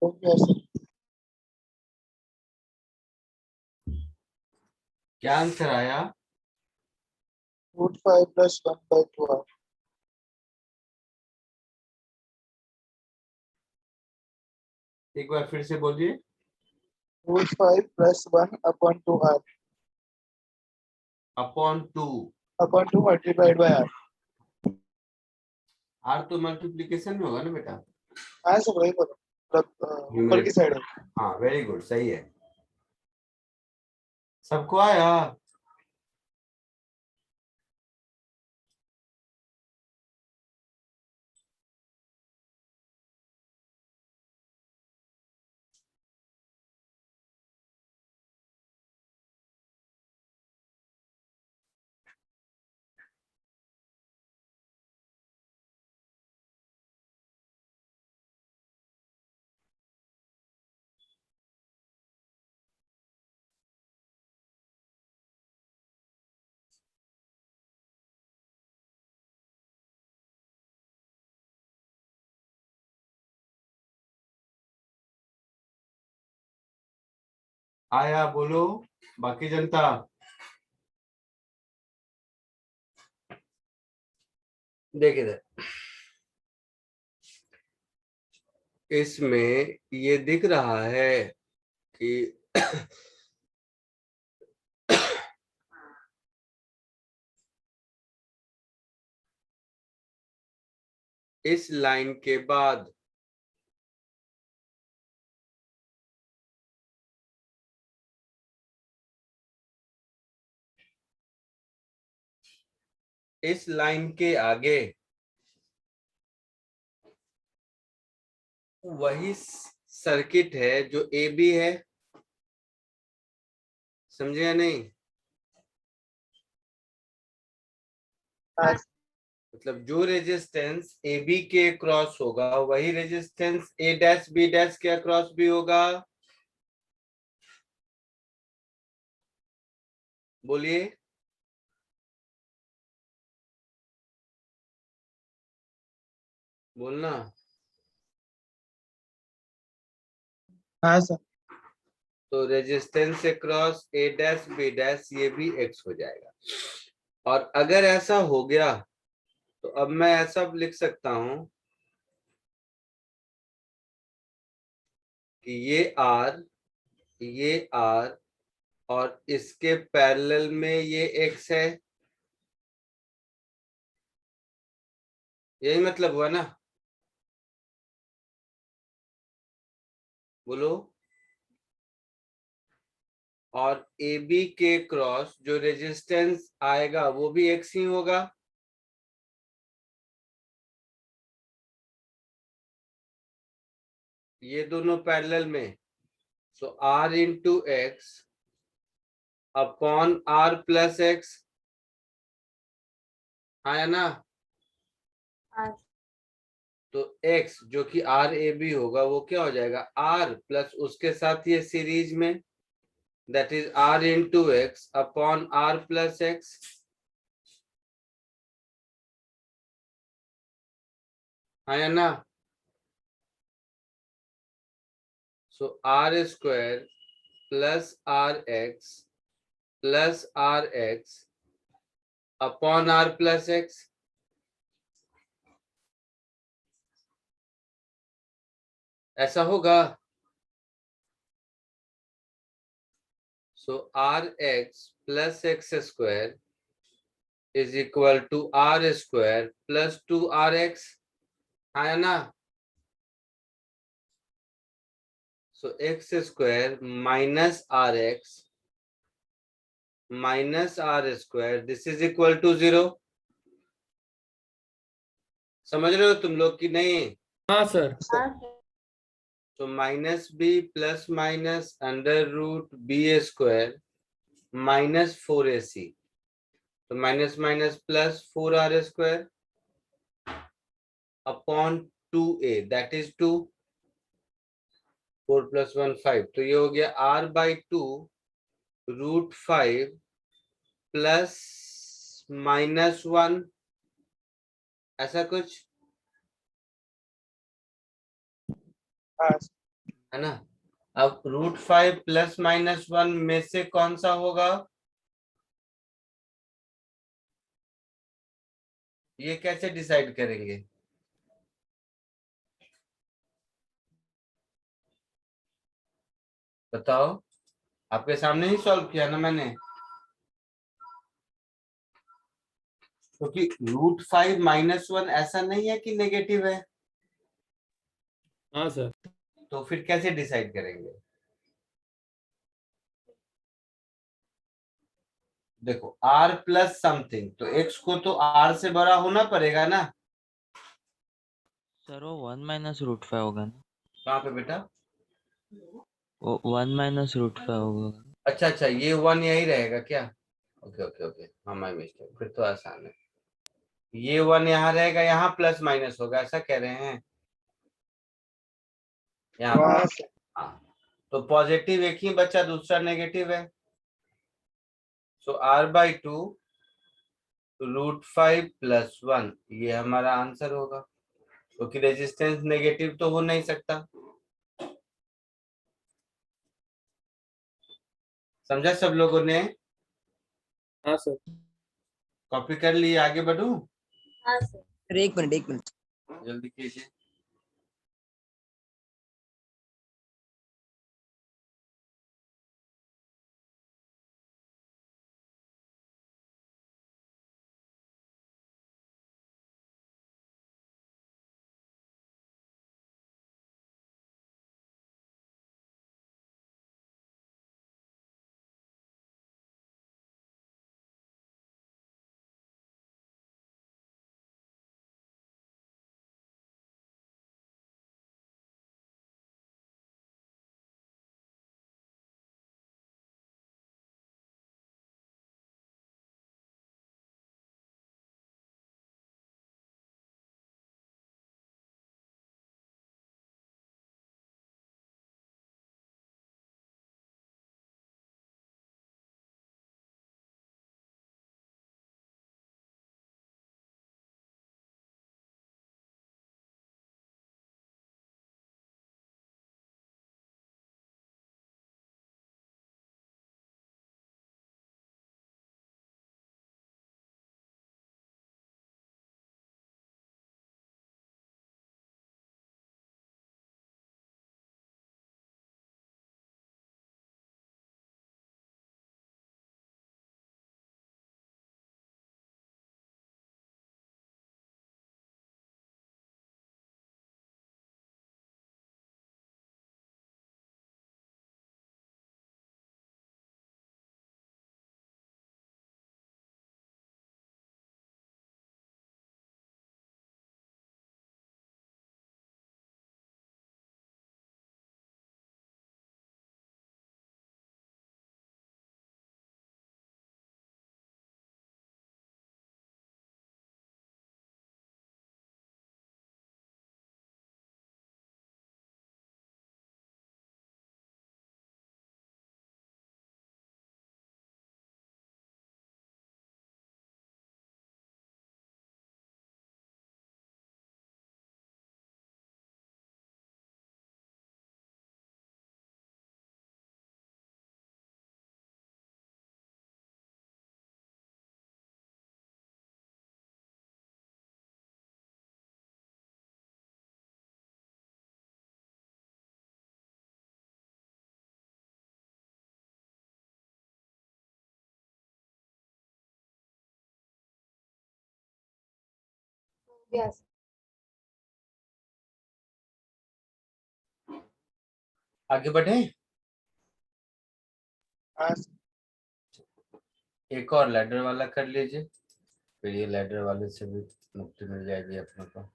हो गया सर। क्या आंसर आया? √5 + 1/2r। एक बार फिर से बोलिए। √5 + 1/2r upon 2। Upon 2 multiplied by r। R तो मल्टीप्लीकेशन में होगा ना बेटा? हाँ सर वही बोलो, मतलब ऊपर की साइड है। हाँ वेरी गुड, सही है। सबको आया? आया बोलो बाकी जनता। देखिए इधर, इसमें ये दिख रहा है कि इस लाइन के बाद इस लाइन के आगे वही सर्किट है जो ए बी है। समझे या नहीं? हाँ मतलब जो रेजिस्टेंस ए बी के क्रॉस होगा वही resistance A dash B dash के अक्रॉस भी होगा। बोलिए। बोलना। हाँ सर। तो रेजिस्टेंस से cross A dash B dash ये भी एक्स हो जाएगा। और अगर ऐसा हो गया तो अब मैं ऐसा लिख सकता हूं कि ये आर और इसके पैरेलल में ये एक्स है। यही मतलब हुआ ना? बोलो। और ए बी के क्रॉस जो रेजिस्टेंस आएगा वो भी एक्स ही होगा। ये दोनों पैरेलल में, so R into X upon R plus X. आया ना? हाँ तो x जो कि आर ए बी होगा वो क्या हो जाएगा? r प्लस उसके साथ ये सीरीज में, that is r into X upon R plus X. आया ना? So R square plus R X upon R plus X. ऐसा होगा। So R X plus X square is equal to R square plus 2rx। आया ना? So X square minus R square this is equal to 0। समझ रहे हो तुम लोग कि नहीं? हाँ सर। हाँ तो minus B plus minus under root B square minus 4ac, तो minus minus plus 4r square upon 2a that is 2। 4 + 1 5, तो ये हो गया r/2 √5 प्लस -1, ऐसा कुछ। हाँ है ना। अब √5 प्लस माइनस 1 में से कौन सा होगा, ये कैसे डिसाइड करेंगे? बताओ, आपके सामने ही सॉल्व किया ना मैंने, क्योंकि √5 माइनस 1 ऐसा नहीं है कि नेगेटिव है, हाँ सर। तो फिर कैसे डिसाइड करेंगे? देखो r प्लस समथिंग, तो x को तो r से बड़ा होना पड़ेगा ना। सर वो 1 - √5 होगा ना? कहाँ पे बेटा? वो 1 - √5 होगा। अच्छा अच्छा, ये 1 यही रहेगा क्या? ओके ओके ओके, हाँ माय मिस्टेक, फिर तो आसान है। ये 1 यहाँ रहेगा, यहाँ प्लस माइनस होगा, ऐसा कह रहे हैं यहाँ पे। हाँ सर। हाँ, तो पॉजिटिव एक ही बचा, दूसरा नेगेटिव है। सो r/2 √5 प्लस 1, ये हमारा आंसर होगा, क्योंकि रेजिस्टेंस नेगेटिव तो हो नहीं सकता। समझा सब लोगों ने? हाँ सर। कॉपी कर लिए, आगे बढ़ूं? हाँ सर। सर, एक मिनट एक मिनट। जल्दी कीजिए। यस। आगे बढ़े। हाँ सर। एक और लैडर वाला कर लीजिए, फिर ये लैडर वाले से भी मुक्ति मिल जाएगी अपने को।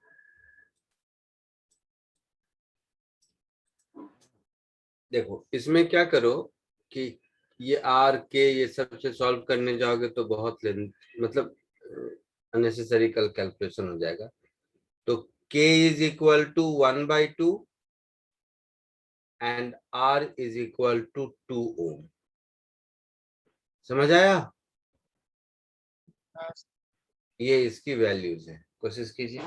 देखो इसमें क्या करो कि ये आर के ये सब से सॉल्व करने जाओगे तो बहुत मतलब अननेसेसरी कल कैलकुलेशन हो जाएगा। तो k is equal to 1/2 and r is equal to 2 ohm. समझ आया? हाँ सर। ये इसकी वैल्यूज है, कोशिश कीजिए।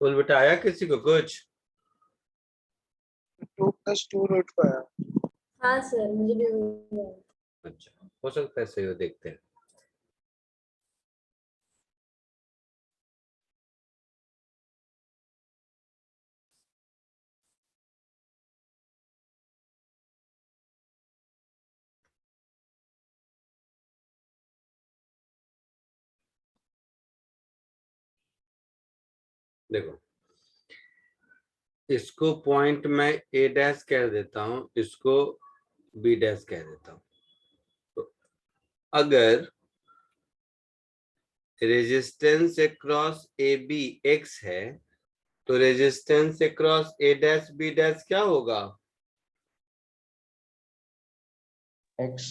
बोल बेटा, आया किसी को कुछ? 2 + 2 √5 हाँ सर, मुझे भी वही है। अच्छा, हो सकता है सही हो, देखते हैं। देखो, इसको पॉइंट में ए डैश कह देता हूं, इसको बी डैश कह देता हूं। तो अगर resistance across A B X है, तो resistance across A dash B dash क्या होगा? x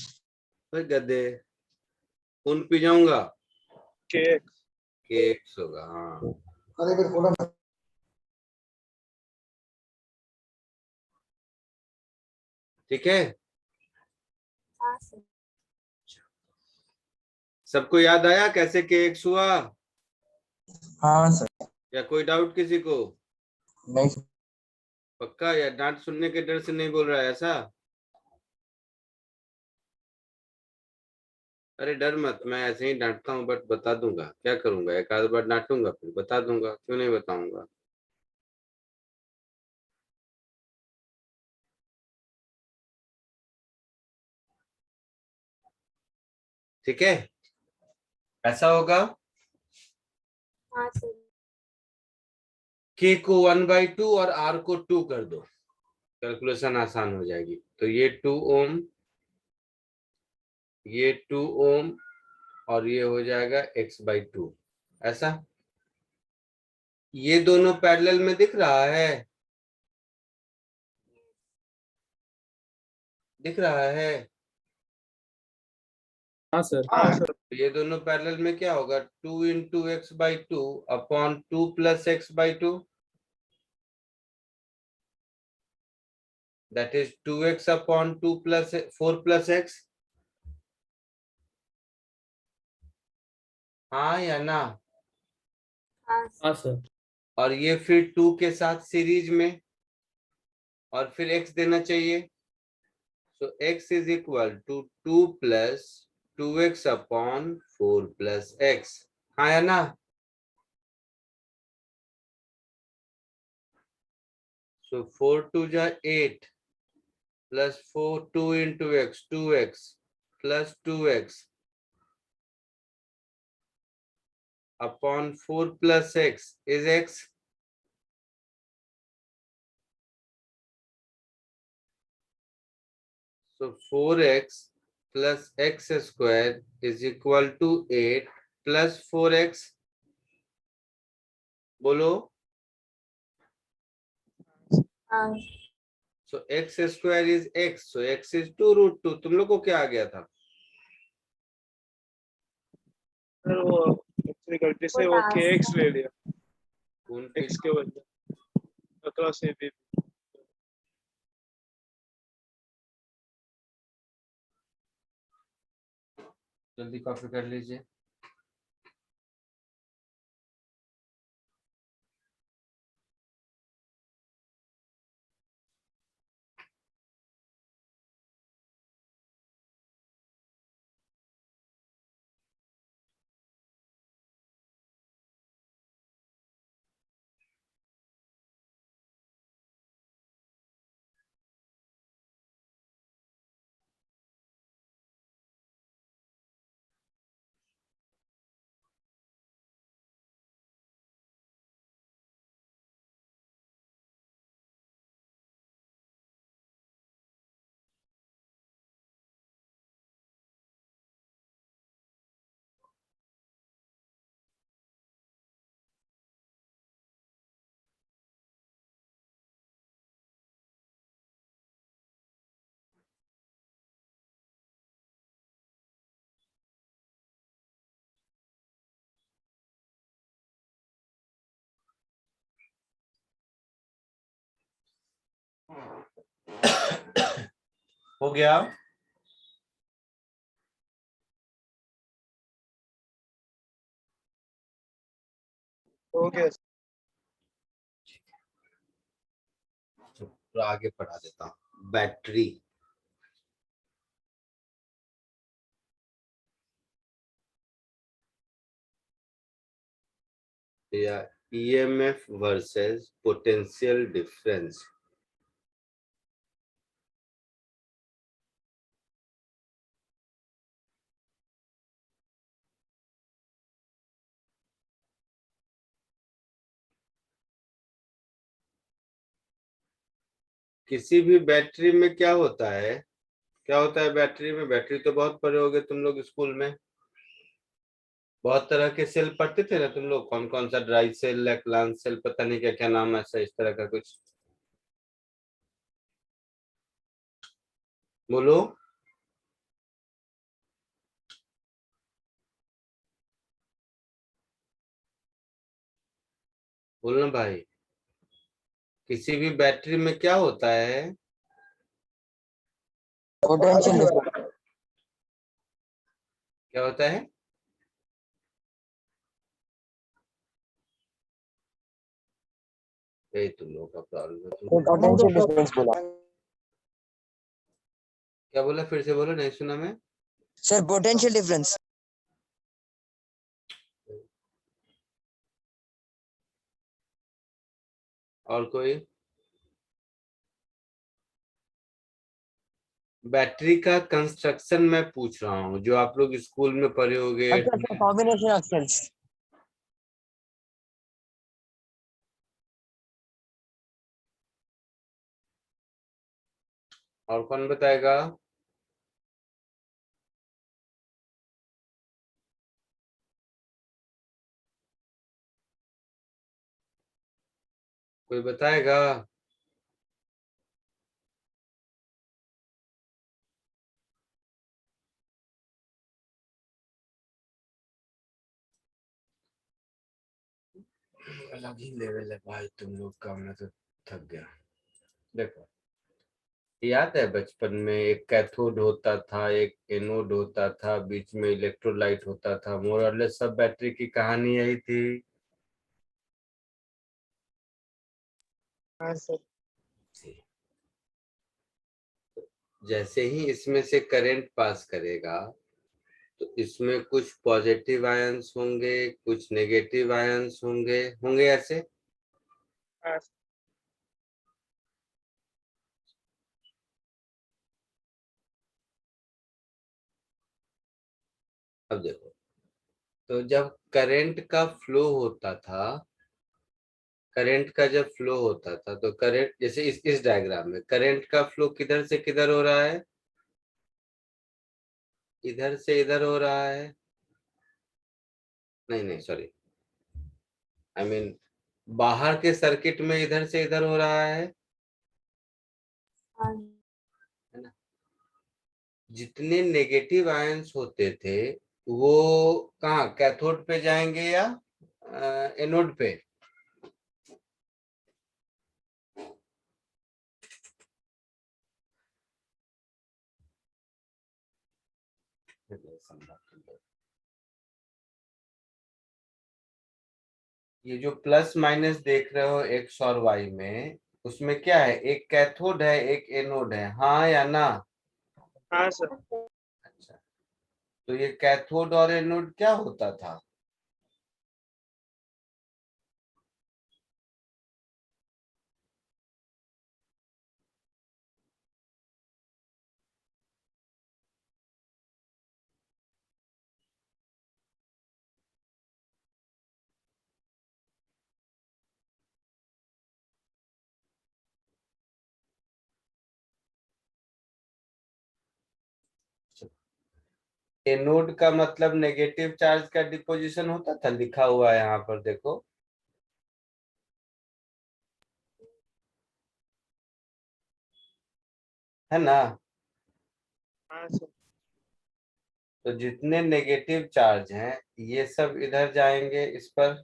भाई गधे, उन पे जाऊंगा, kx। के एक्स होगा। हाँ, अरे फिर बोला ना। ठीक है। हाँ सर। सबको याद आया कैसे के एक्स हुआ? हाँ सर। या कोई डाउट किसी को? नहीं सर। पक्का? या डांट सुनने के डर से नहीं बोल रहा है ऐसा? अरे डर मत, मैं ऐसे ही डांटता हूँ, बट बता दूंगा। क्या करूंगा, एक आध बार डांटूंगा फिर बता दूंगा, क्यों नहीं बताऊंगा? ठीक है, ऐसा होगा। हाँ सर। के को 1/2 और आर को 2 कर दो, कैलकुलेशन आसान हो जाएगी। तो ये 2 ओम, ये 2 ओम, और ये हो जाएगा x/2। ऐसा, ये दोनों पैरेलल में दिख रहा है? दिख रहा है? हाँ सर। हाँ सर। तो ये दोनों पैरेलल में क्या होगा? 2 into x/2 upon 2 plus x/2, that is 2x upon 2 plus 4 plus x। हाँ या ना? हाँ सर। हाँ सर। और ये फिर 2 के साथ सीरीज में, और फिर x देना चाहिए। So x is equal to 2 plus 2x upon 4 plus x। हाँ या ना? सो 4 2 जा 8 plus 4 2 into x 2x plus 2x upon 4 plus x is x। So 4x plus x square is equal to 8 plus 4x। बोलो। हाँ So x square is x, so x is 2√2। तुम लोग को क्या आ गया था? सर वो एक्चुअली गलती से वो kx ले लिया कौन पे? x के बदले अक्रॉस ए बी। जल्दी कॉपी कर लीजिए। हो गया? हो गया। तो आगे पढ़ा देता हूँ। बैटरी, या ईएमएफ वर्सेस पोटेंशियल डिफरेंस। किसी भी बैटरी में क्या होता है, क्या होता है बैटरी में? बैटरी तो बहुत पढ़े होगे तुम लोग स्कूल में, बहुत तरह के सेल पढ़ते थे ना तुम लोग, कौन कौन सा, ड्राई सेल, लैक्लान सेल, पता नहीं क्या क्या नाम है, ऐसा इस तरह का कुछ बोलो। बोलना भाई, किसी भी बैटरी में क्या होता है? Potential difference. क्या होता है? यही तुम लोगों का प्रॉब्लम है। पोटेंशियल डिफरेंस बोला क्या बोला? फिर से बोलो, नहीं सुना मैं। Sir, potential difference. और कोई? बैटरी का कंस्ट्रक्शन मैं पूछ रहा हूँ, जो आप लोग स्कूल में पढ़े होगे। अच्छा सर, कॉम्बिनेशन ऑफ सेल्स। और कौन बताएगा? कोई बताएगा? अलग ही लेवल है भाई तुम लोग का, मैं तो थक गया। देखो, याद है बचपन में एक कैथोड होता था, एक एनोड होता था, बीच में इलेक्ट्रोलाइट होता था, मोरलेस सब बैटरी की कहानी यही थी। हाँ सर। जैसे ही इसमें से करंट पास करेगा तो इसमें कुछ पॉजिटिव आयंस होंगे, कुछ नेगेटिव आयंस होंगे, होंगे ऐसे। हाँ अब देखो, तो जब करंट का फ्लो होता था, करंट का जब फ्लो होता था तो करंट, जैसे इस डायग्राम में करंट का फ्लो किधर से किधर हो रहा है? इधर से इधर हो रहा है। नहीं नहीं, सॉरी, आई मीन बाहर के सर्किट में इधर से इधर हो रहा है हाँ है ना? जितने नेगेटिव आयंस होते थे वो कहाँ, कैथोड पे जाएंगे या एनोड पे? ये जो प्लस माइनस देख रहे हो एक्स और वाई में, उसमें क्या है? एक कैथोड है, एक एनोड है, हाँ या ना? हाँ सर। अच्छा, तो ये कैथोड और एनोड क्या होता था? एनोड का मतलब नेगेटिव चार्ज का डिपोजिशन होता था, लिखा हुआ है यहाँ पर देखो। है ना? हाँ सर। तो जितने नेगेटिव चार्ज हैं ये सब इधर जाएंगे इस पर,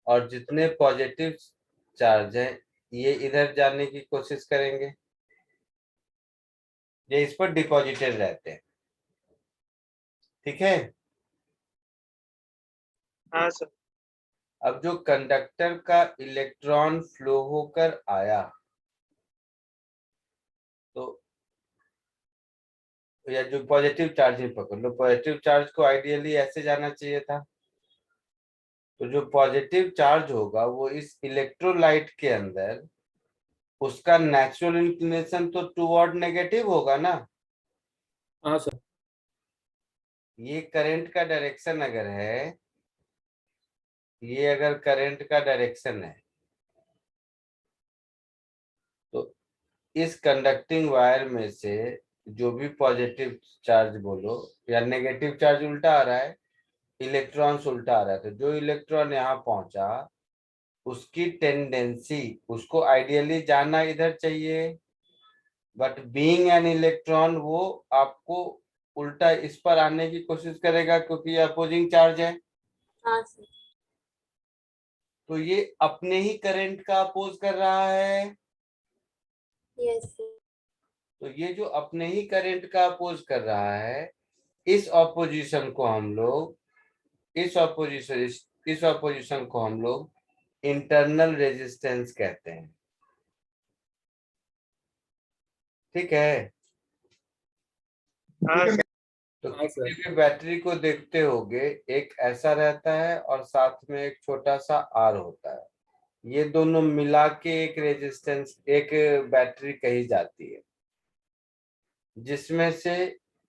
और जितने पॉजिटिव चार्ज हैं ये इधर जाने की कोशिश करेंगे, ये इस पर डिपॉजिटेड रहते हैं। ठीक है? हाँ सर। अब जो कंडक्टर का इलेक्ट्रॉन फ्लो होकर आया, तो या जो पॉजिटिव चार्ज ही पकड़ लो, पॉजिटिव चार्ज को आइडियली ऐसे जाना चाहिए था। तो जो पॉजिटिव चार्ज होगा वो इस इलेक्ट्रोलाइट के अंदर, उसका नेचुरल इंक्लिनेशन तो टुवर्ड नेगेटिव होगा ना। हाँ सर। ये करंट का डायरेक्शन अगर है, ये अगर करंट का डायरेक्शन है, तो इस कंडक्टिंग वायर में से जो भी पॉजिटिव चार्ज बोलो या नेगेटिव चार्ज उल्टा आ रहा है, इलेक्ट्रॉन्स उल्टा आ रहा है, तो जो इलेक्ट्रॉन यहाँ पहुंचा उसकी टेंडेंसी, उसको आइडियली जाना इधर चाहिए, बट बीइंग एन इलेक्ट्रॉन वो आपको उल्टा इस पर आने की कोशिश करेगा, क्योंकि ये अपोजिंग चार्ज है। हाँ सर। तो ये अपने ही करंट का अपोज कर रहा है। Yes sir. तो ये जो अपने ही करंट का अपोज कर रहा है, इस ऑपोजिशन को हम लोग इंटरनल रेजिस्टेंस कहते हैं। ठीक है। हाँ सर। तो हाँ किसी सर। भी बैटरी को देखते होगे, एक ऐसा रहता है और साथ में एक छोटा सा आर होता है। ये दोनों मिला के एक रेजिस्टेंस, एक बैटरी कही जाती है, जिसमें से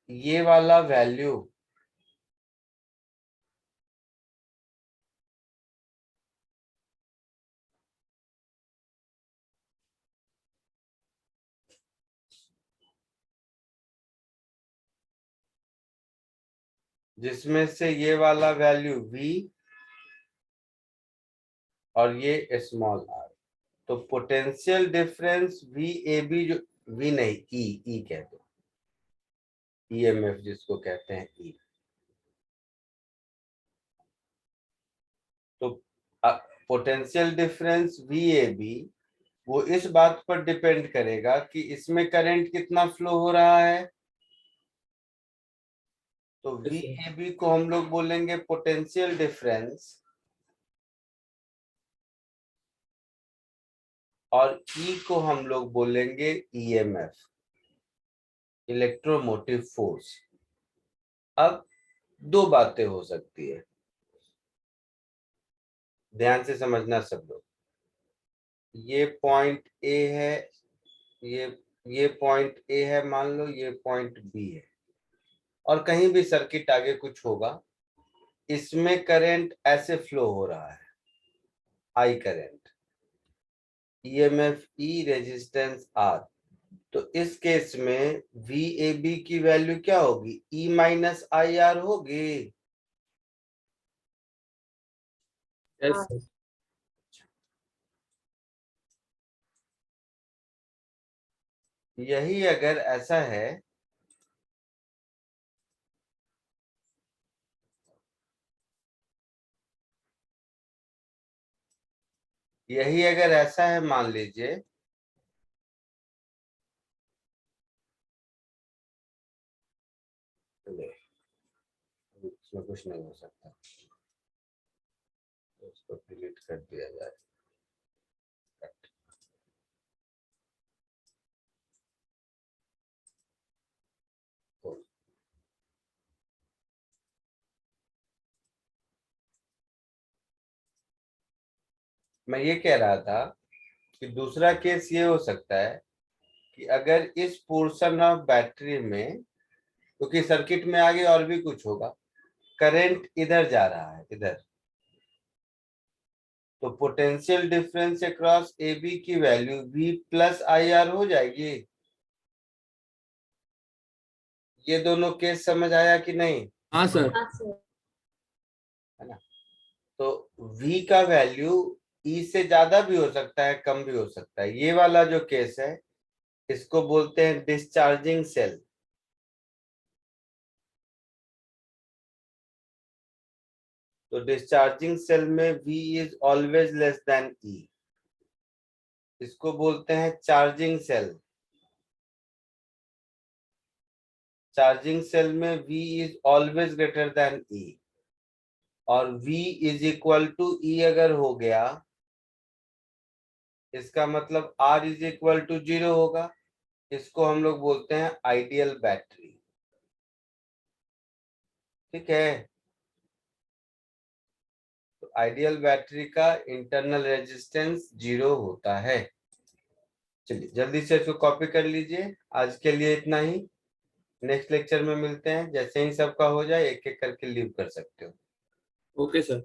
ये वाला वैल्यू V और ये स्मॉल r। तो पोटेंशियल डिफरेंस VAB, जो V नहीं, E कहते हैं, EMF जिसको कहते हैं E। तो पोटेंशियल डिफरेंस VAB वो इस बात पर डिपेंड करेगा कि इसमें करंट कितना फ्लो हो रहा है। तो Yes, sir. VAB को हम लोग बोलेंगे पोटेंशियल डिफरेंस, और E को हम लोग बोलेंगे EMF, इलेक्ट्रोमोटिव फोर्स। अब दो बातें हो सकती है, ध्यान से समझना सब लोग। ये पॉइंट A है, ये पॉइंट A है, मान लो ये पॉइंट B है, और कहीं भी सर्किट आगे कुछ होगा, इसमें करंट ऐसे फ्लो हो रहा है, I current, EMF E, resistance R। तो इस केस में VAB की वैल्यू क्या होगी? E माइनस IR होगी। Yes, हाँ। sir. यही अगर ऐसा है, यही अगर ऐसा है, मान लीजिए इसमें कुछ नहीं हो सकता, तो इसको डिलीट कर दिया जाए। मैं ये कह रहा था कि दूसरा केस ये हो सकता है कि अगर इस पोर्शन ऑफ बैटरी में, क्योंकि सर्किट में आगे और भी कुछ होगा, करंट इधर जा रहा है, इधर, तो पोटेंशियल डिफरेंस अक्रॉस AB की वैल्यू V प्लस IR हो जाएगी। ये दोनों केस समझ आया कि नहीं? हाँ सर। हाँ सर। है ना? तो V का वैल्यू E से ज्यादा भी हो सकता है, कम भी हो सकता है। ये वाला जो केस है, इसको बोलते हैं डिस्चार्जिंग सेल। तो डिस्चार्जिंग सेल में V is always less than E, इसको बोलते हैं चार्जिंग सेल। चार्जिंग सेल में V is always greater than E। और V is equal to E अगर हो गया, इसका मतलब R इज इक्वल टू 0 होगा। इसको हम लोग बोलते हैं आइडियल बैटरी। ठीक है, तो आइडियल बैटरी का इंटरनल रेजिस्टेंस 0 होता है। चलिए जल्दी से इसको कॉपी कर लीजिए। आज के लिए इतना ही, नेक्स्ट लेक्चर में मिलते हैं। जैसे ही सबका हो जाए एक एक करके लीव कर सकते हो। Okay sir.